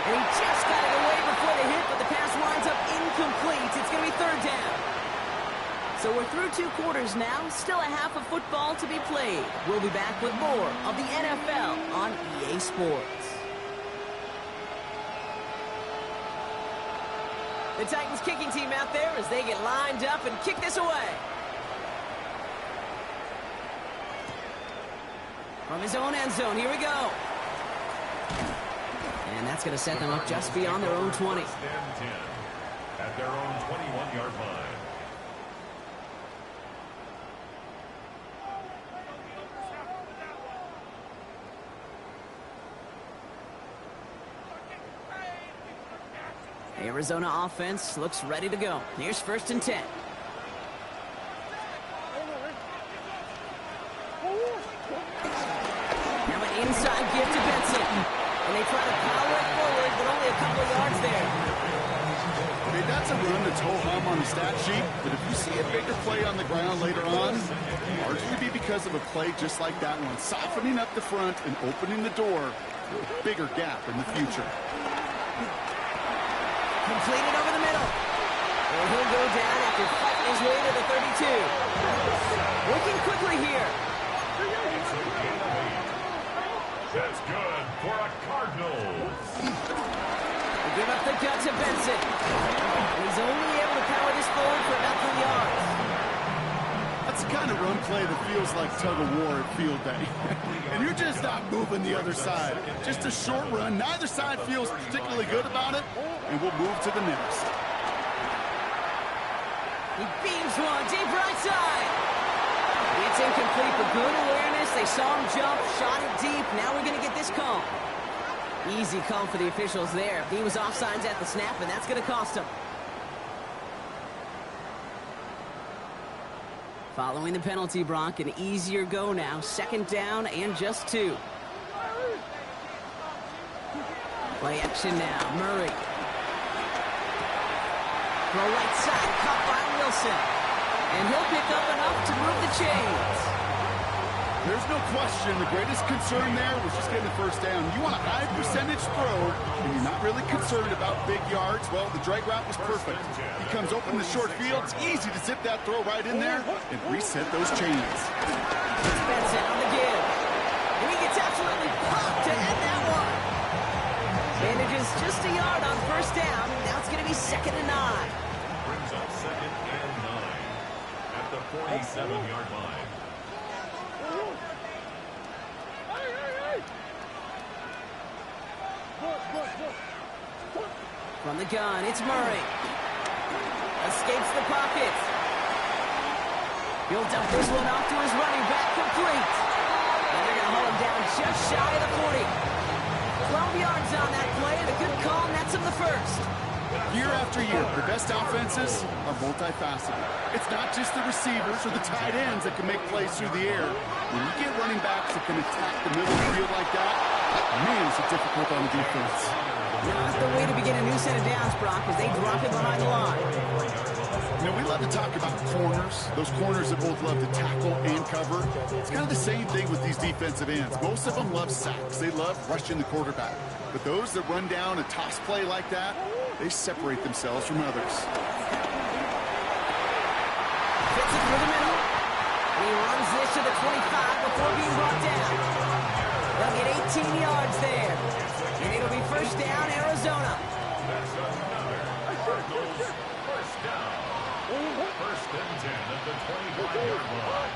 And he just got it away before the hit, but the pass winds up incomplete. It's going to be 3rd down. So we're through 2 quarters now. Still a half of football to be played. We'll be back with more of the NFL on EA Sports. The Titans kicking team out there as they get lined up and kick this away. From his own end zone, here we go. And that's going to set them up just beyond their own 20. 1st and 10 at their own 21-yard line. Arizona offense looks ready to go. Here's 1st and 10. Now an inside give to Benson. And they try to power it forward, but only a couple of yards there. Okay, that's a run that's ho-hum on the stat sheet, but if you see a bigger play on the ground later on, largely be because of a play just like that one, softening up the front and opening the door to a bigger gap in the future. Completed over the middle. And he'll go down after fighting his way to the 32. Working quickly here. That's good for a Cardinals. They give up the gut to Benson. And he's only able to power this forward for about 3 yards. That's the kind of run play that feels like tug-of-war at field day. And you're just not moving the other side. Just a short run. Neither side feels particularly good about it, and we'll move to the next. He beams one, deep right side. It's incomplete, but good awareness. They saw him jump, shot it deep. Now we're going to get this call. Easy call for the officials there. He was offsides at the snap, and that's going to cost him. Following the penalty, Brock, an easier go now. 2nd down and just 2. Play action now. Murray. Throw right side, caught by Wilson. And he'll pick up enough to move the chains. There's no question the greatest concern there was just getting the 1st down. You want a high percentage throw, and you're not really concerned about big yards. Well, the drag route was perfect. He comes open the short field. It's easy to zip that throw right in there and reset those chains. Benson on the give. And he gets absolutely popped to end that one. Manages just a yard on 1st down. Now it's going to be 2nd and 9. Brings up 2nd and 9 at the 47-yard line. From the gun, it's Murray. Escapes the pocket. He'll dump this one off to his running back, complete. And they're going to hold him down just shy of the 40. 12 yards on that play, and a good call nets him the 1st. Year after year, the best offenses are multifaceted. It's not just the receivers or the tight ends that can make plays through the air. When you get running backs that can attack the middle of the field like that, man, is it difficult on the defense. Not the way to begin a new set of downs, Brock, as they drop it behind the line. You know, we love to talk about corners, those corners that both love to tackle and cover. It's kind of the same thing with these defensive ends. Most of them love sacks. They love rushing the quarterback. But those that run down a toss play like that, they separate themselves from others. Fits it through the middle. And he runs this to the 25 before being brought down. They'll get 18 yards there. And it'll be 1st down, Arizona. That's another Cardinals 1st down. 1st and 10 at the 25-yard line.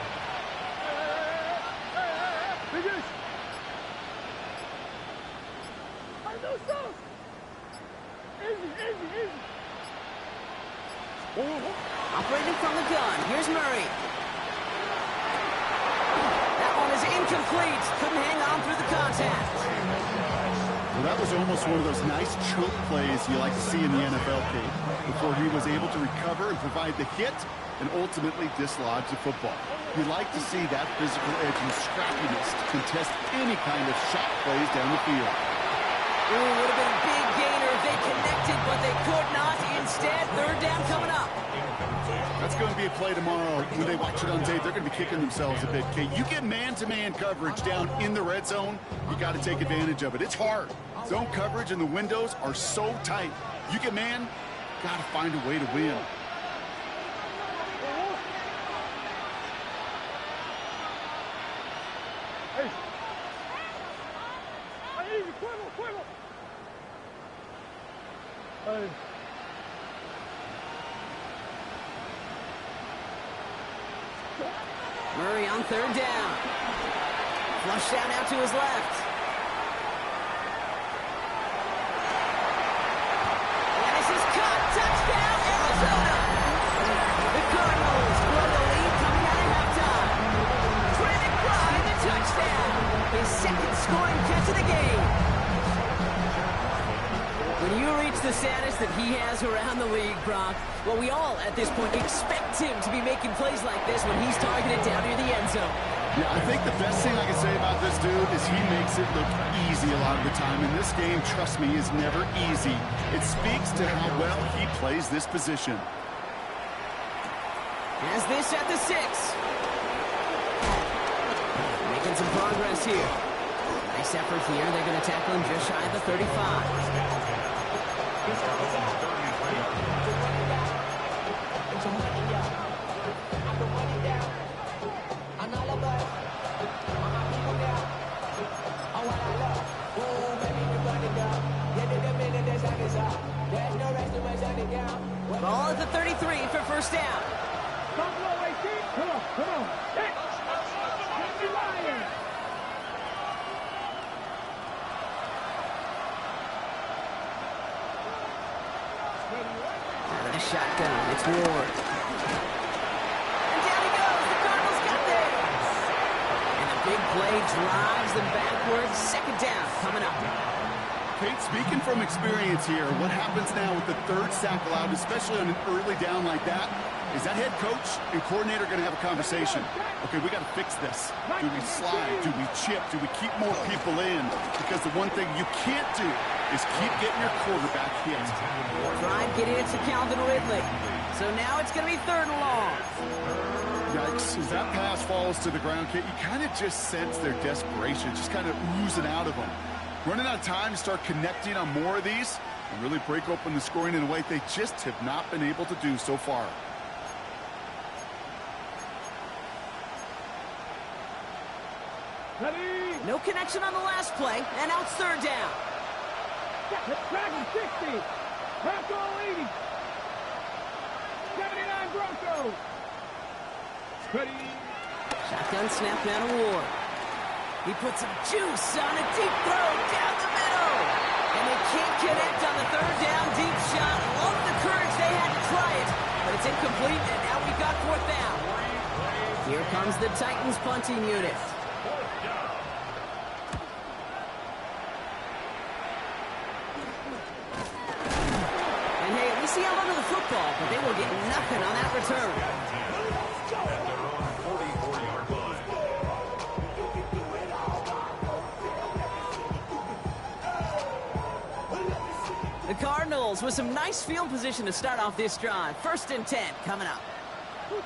Operating from the gun. Here's Murray. That one is incomplete. Couldn't hang on through the contact. Well, that was almost one of those nice choke plays you like to see in the NFL, Kate, before he was able to recover and provide the hit and ultimately dislodge the football. You like to see that physical edge and scrappiness to contest any kind of shot plays down the field. Ooh, would have been a big gainer if they connected, but they could not. Instead, 3rd down coming up. That's going to be a play tomorrow. When they watch it on tape, they're going to be kicking themselves a bit, Kate. You get man-to-man coverage down in the red zone, you got to take advantage of it. It's hard. Zone coverage and the windows are so tight. You get man, got to find a way to win. Murray on 3rd down. Flush down out to his left. And this is caught. Touchdown, Arizona. The Cardinals blow the lead coming out of halftime. Trent McBride, the touchdown. His 2nd scoring catch of the game. When you reach the status that he has around the league, Brock, well, we all, at this point, expect him to be making plays like this when he's targeted down near the end zone. Yeah, I think the best thing I can say about this dude is he makes it look easy a lot of the time. And this game, trust me, is never easy. It speaks to how well he plays this position. Has this at the 6. Making some progress here. Nice effort here. They're going to tackle him just shy of the 35. Ball at the 33 for 1st down. Come on, come on. Hit. Get me lying. Out of the shotgun, it's Ward. And down he goes. The Cardinals got this. And the big play drives them backwards. Second down coming up. Kate, speaking from experience here, what happens now with the third sack allowed, especially on an early down like that, is that head coach and coordinator going to have a conversation? Okay, we got to fix this. Do we slide? Do we chip? Do we keep more people in? Because the one thing you can't do is keep getting your quarterback hit. Drive getting it to Calvin Ridley. So now it's going to be third and long. Yikes, as that pass falls to the ground, Kate, you kind of just sense their desperation, just kind of oozing out of them. Running out of time to start connecting on more of these and really break open the scoring in a way they just have not been able to do so far. Ready. No connection on the last play, and now it's third down. Dragon 60. Bronco 80. 79 Broncos. Ready. Shotgun snap down to Ward. He puts some juice on a deep throw down the middle. And they can't connect on the third down deep shot. Love the courage they had to try it, but it's incomplete, and now we've got fourth down. Here comes the Titans punting unit. And hey, at least he held onto the football, but they will get nothing on that return. The Cardinals with some nice field position to start off this drive. 1st and 10 coming up. The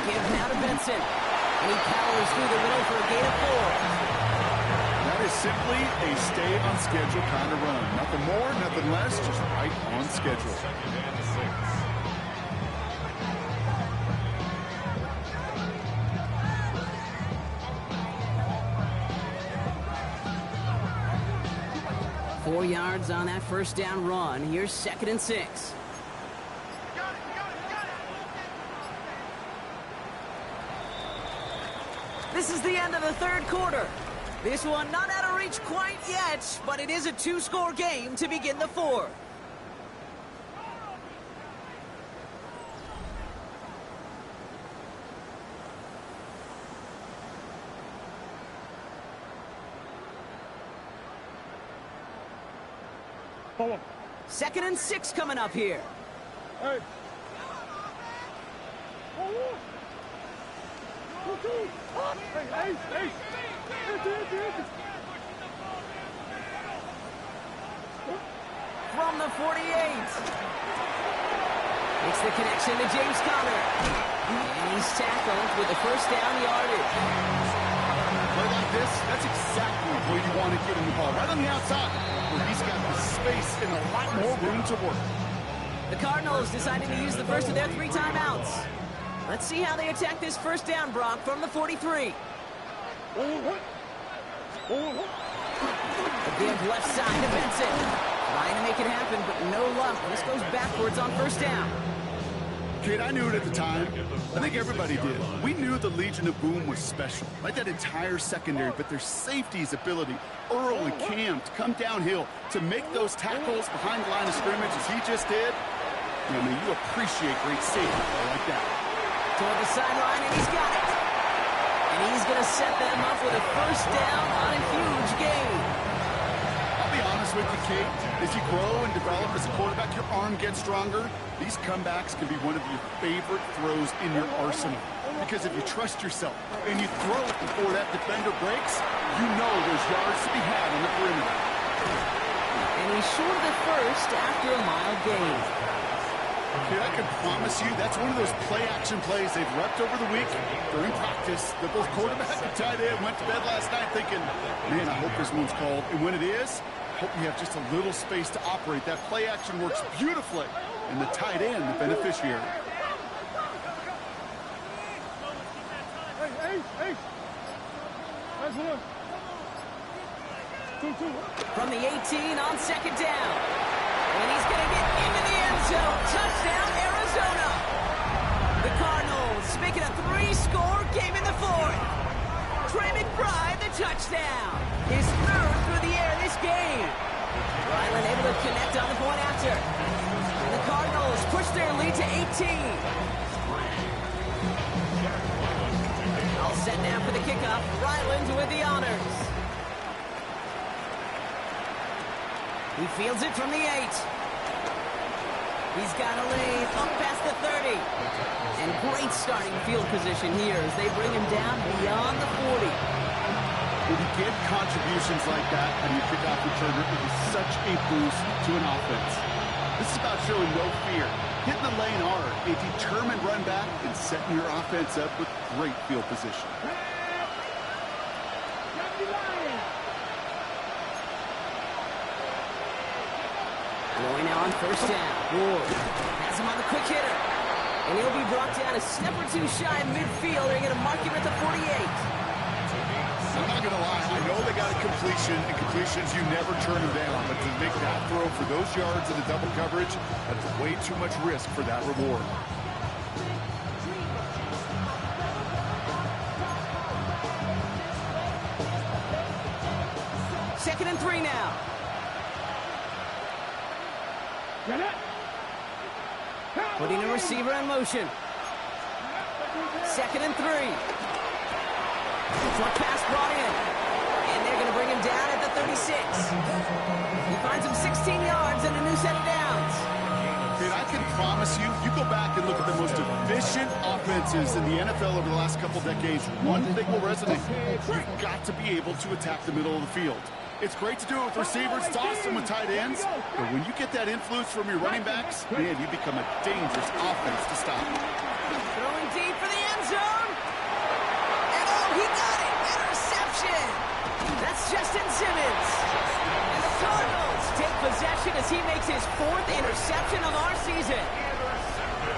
give now to Benson. And he powers through the middle for a gain of 4. That is simply a stay on schedule kind of run. Nothing more, nothing less, just right on schedule. 2nd and 6. 4 yards on that first down run. Here's 2nd and 6. This is the end of the third quarter. This one not out of reach quite yet, but it is a 2-score game to begin the fourth. Forward. 2nd and 6 coming up here. Hey. Forward. 2-2. Hey, hey, hey. From the 48. Makes the connection to James Conner. And he's tackled with the first down yardage. Play like this, that's exactly where you want to get him the ball. Right on the outside, where he's got the space and a lot more room to work. The Cardinals deciding to use the first of their 3 timeouts. Let's see how they attack this first down, Brock, from the 43. The give left side to Benson. Trying to make it happen, but no luck. This goes backwards on first down. Kid, I knew it at the time. I think everybody did. We knew the Legion of Boom was special, like that entire secondary, but their safety's ability, Earl and Cam, to come downhill, to make those tackles behind the line of scrimmage as he just did, I mean, you appreciate great safety like that. Toward the sideline, and he's got it. And he's going to set them up with a first down on a huge gain. I'll be honest with you, Kate. As you grow and develop as a quarterback, your arm gets stronger. These comebacks can be one of your favorite throws in your arsenal. Because if you trust yourself and you throw it before that defender breaks, you know there's yards to be had on the perimeter. And he's short of the first after a mild gain. Kid, I can promise you that's one of those play-action plays they've repped over the week during practice. That both quarterback and tight end went to bed last night thinking, man, I hope this one's called. And when it is, hope you have just a little space to operate. That play-action works beautifully, and the tight end, the beneficiary. Hey. Nice one. 2-2. From the 18 on second down. And he's going to get into the end zone. Touchdown, Arizona. fourth. Trey McBride, the touchdown. His third through the air this game. Ryland able to connect on the point after. And the Cardinals push their lead to 18. All set now for the kickoff. Ryland with the honors. He fields it from the 8. He's got a lead up past the 30. And great starting field position here as they bring him down beyond the 40. When you get contributions like that on your kickoff returner, it is such a boost to an offense. This is about showing no fear, hitting the lane hard, a determined run back, and setting your offense up with great field position. Going now on first down. Ward has him on the quick hitter. And he'll be brought down a step or two shy of midfield. They're going to mark him at the 48. I'm not going to lie. I know they got a completion, and completions, you never turn them down. But to make that throw for those yards in the double coverage, that's way too much risk for that reward. Second and 3 now. Putting a receiver in motion. Second and 3. Short pass brought in. And they're going to bring him down at the 36. He finds him 16 yards and a new set of downs. Dude, I can promise you, you go back and look at the most efficient offenses in the NFL over the last couple decades, one thing will resonate. You've got to be able to attack the middle of the field. It's great to do it with receivers, it's awesome with tight ends, but when you get that influence from your running backs, man, you become a dangerous offense to stop. Throwing deep for the end zone. And oh, he got it! Interception! That's Justin Simmons. And the Cardinals take possession as he makes his 4th interception of our season.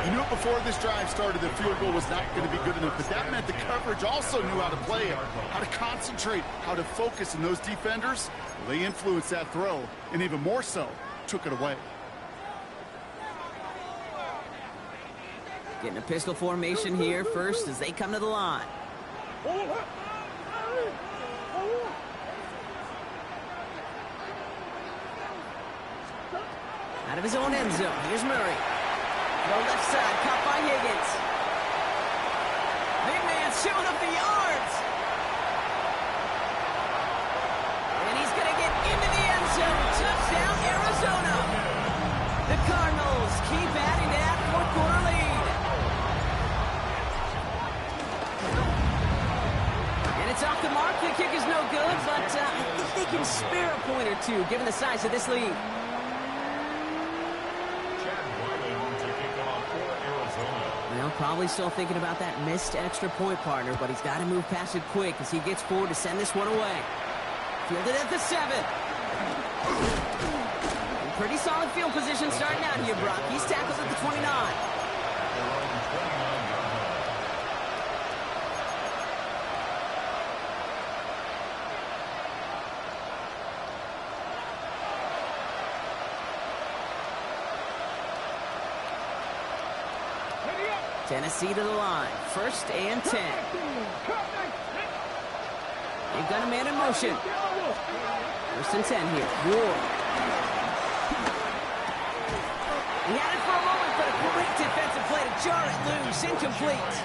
You knew before this drive started the field goal was not going to be good enough, but that meant the coverage also knew how to play it, how to concentrate, how to focus, and those defenders, well, they influenced that throw, and even more so, took it away. Getting a pistol formation here first as they come to the line. Out of his own end zone, here's Murray. Throw left side, caught by Higgins. Big man showing up the yards. And he's going to get into the end zone. Touchdown, Arizona. The Cardinals keep adding to that 4th quarter lead. And it's off the mark. The kick is no good, but I think they can spare a point or two given the size of this lead. Well, probably still thinking about that missed extra point, partner, but he's got to move past it quick as he gets forward to send this one away. Fielded at the 7. In pretty solid field position starting out here, Brock. He's tackled at the 29. Tennessee to the line. 1st and 10. They've got a man in motion. 1st and 10 here. Ward. He had it for a moment, but a great defensive play to jar it loose. Incomplete.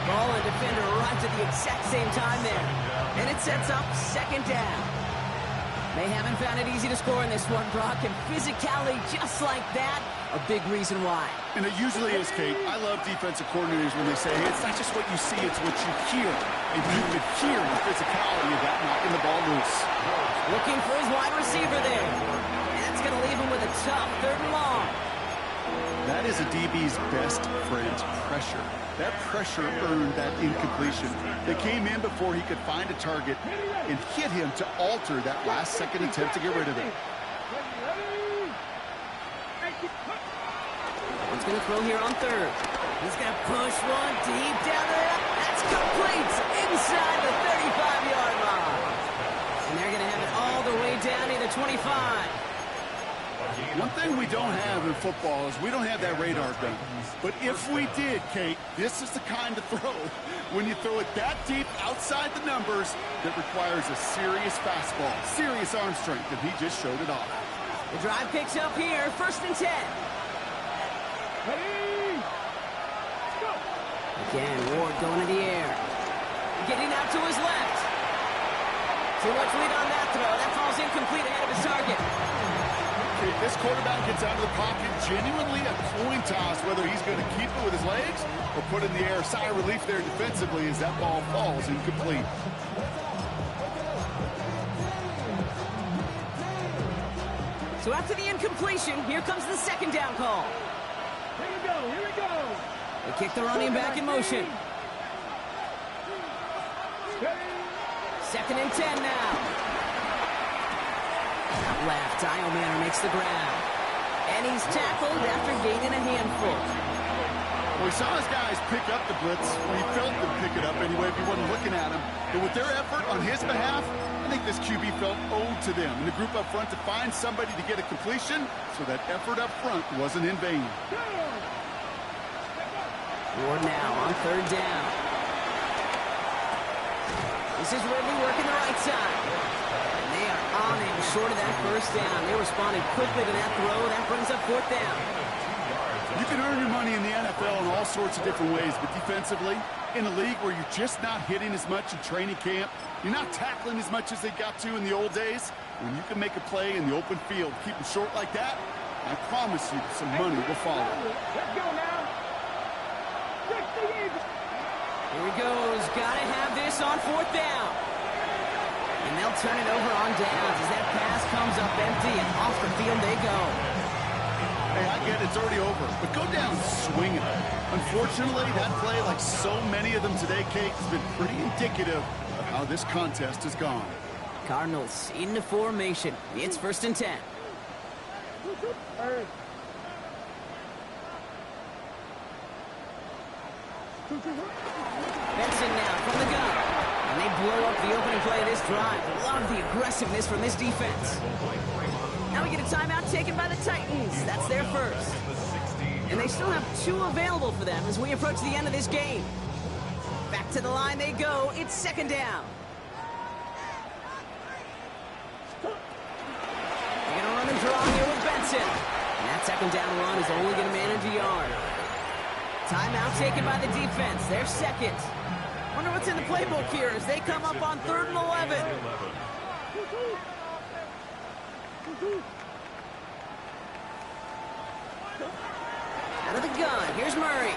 Ball and defender arrived at the exact same time there. And it sets up 2nd down. They haven't found it easy to score in this one, Brock, and physicality just like that, a big reason why. And it usually is, Kate. I love defensive coordinators when they say, hey, it's not just what you see, it's what you hear. And you could hear the physicality of that knocking the ball loose. Looking for his wide receiver there. And that's going to leave him with a tough 3rd and long. That is a DB's best friend, pressure. That pressure earned that incompletion. They came in before he could find a target and hit him to alter that last-second attempt to get rid of it. He's going to throw here on 3rd. He's going to push one deep down there. That's complete inside the 35-yard line. And they're going to have it all the way down to the 25. One thing we don't have in football is we don't have that radar gun. But if we did, Kate, this is the kind of throw, when you throw it that deep outside the numbers, that requires a serious fastball, serious arm strength, and he just showed it off. The drive picks up here, 1st and 10. Ready? Go! Again, Ward going to the air. Getting out to his left. Too much lead on that throw. That falls incomplete ahead of his target. If this quarterback gets out of the pocket, genuinely a coin toss whether he's going to keep it with his legs or put it in the air. Sigh of relief there defensively as that ball falls incomplete. So after the incompletion, here comes the 2nd down call. Here we go, here we go! They kick the running back in motion. 2nd and 10 now. Out left, Manor makes the grab. And he's tackled after gaining a handful. Well, we saw his guys pick up the blitz. Well, he felt them pick it up anyway if he wasn't looking at him. But with their effort on his behalf, I think this QB felt owed to them and the group up front to find somebody to get a completion, so that effort up front wasn't in vain. Ward now on 3rd down. This is Ridley working the right side. And they are on him short of that 1st down. They responded quickly to that throw. That brings up 4th down. You can earn your money in the NFL in all sorts of different ways, but defensively, in a league where you're just not hitting as much in training camp, you're not tackling as much as they got to in the old days, when you can make a play in the open field, keep them short like that, I promise you some money will follow. Let's go now! 60 Here he goes. Gotta have this on 4th down. And they'll turn it over on downs as that pass comes up empty and off the field they go. Hey, I get it's already over, but go down swinging. Unfortunately, that play, like so many of them today, Kate, has been pretty indicative of how this contest has gone. Cardinals into formation. It's 1st and 10. Benson now from the gun. And they blow up the opening play of this drive. Love the aggressiveness from this defense. Now we get a timeout taken by the Titans. That's their first. And they still have 2 available for them as we approach the end of this game. Back to the line they go. It's 2nd down. They're going to run and draw here with Benson. And that 2nd down run is only going to manage a yard. Timeout taken by the defense. They're 2nd. Wonder what's in the playbook here as they come up on 3rd and 11. Out of the gun, here's Murray.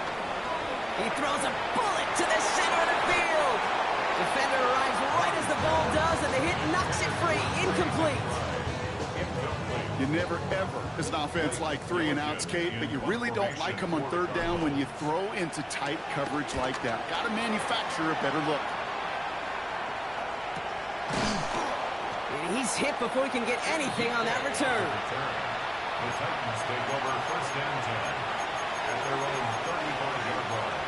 He throws a bullet to the center of the field. Defender arrives right as the ball does, and the hit knocks it free. Incomplete. You never, ever, as an offense, like 3 and outs, Kate, but you really don't like them on 3rd down when you throw into tight coverage like that. Got to manufacture a better look. And he's hit before he can get anything on that return. The Titans take over 1st and 10 at their own 35-yard line.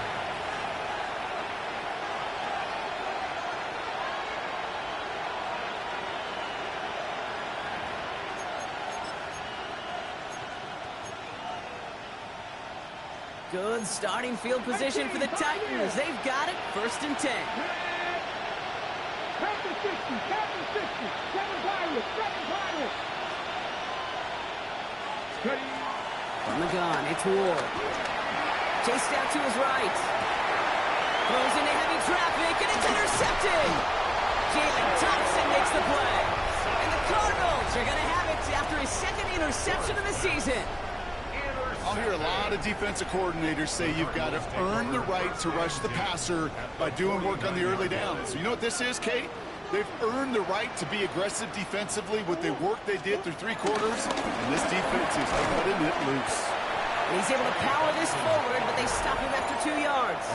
Good starting field position for the Titans. They've got it. 1st and 10. Captain 60, Captain 60, 7 Pirates, 7 Pirates. Steady. From the gun, it's Ward. Chased out to his right. Throws into heavy traffic, and it's intercepted. Jalen Thompson makes the play. And the Cardinals are going to have it after his 2nd interception of the season. I'll hear a lot of defensive coordinators say you've got to earn the right to rush the passer by doing work on the early downs. You know what this is, Kate? They've earned the right to be aggressive defensively with the work they did through 3 quarters, and this defense is cutting it loose. And he's able to power this forward, but they stop him after 2 yards.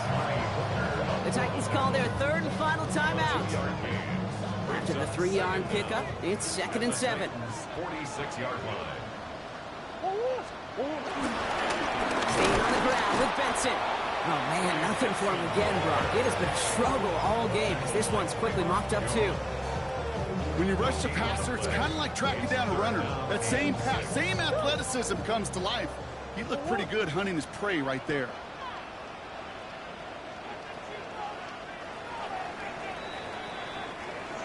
The Titans call their 3rd and final timeout. After the 3-yard pickup, it's 2nd and 7. 46-yard line. Staying on the ground with Benson. Oh, man, nothing for him again, Brock. It has been a struggle all game as this one's quickly mopped up, too. When you rush the passer, it's kind of like tracking down a runner. That same pass, same athleticism comes to life. He looked pretty good hunting his prey right there.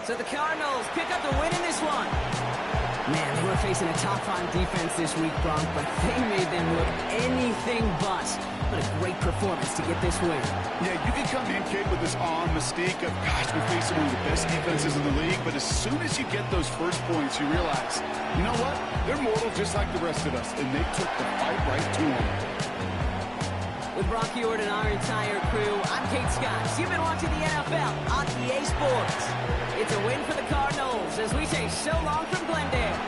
So the Cardinals pick up the win in this one. Man, they were facing a top-5 defense this week, Bronk, but they made them look anything but. What a great performance to get this win. Yeah, you can come in, kid, with this awe and mystique of, gosh, we're facing one of the best defenses in the league, but as soon as you get those first points, you realize, you know what? They're mortal just like the rest of us, and they took the fight right to them. With Brock Ewart and our entire crew, I'm Kate Scott. You've been watching the NFL on EA Sports. It's a win for the Cardinals as we say so long from Glendale.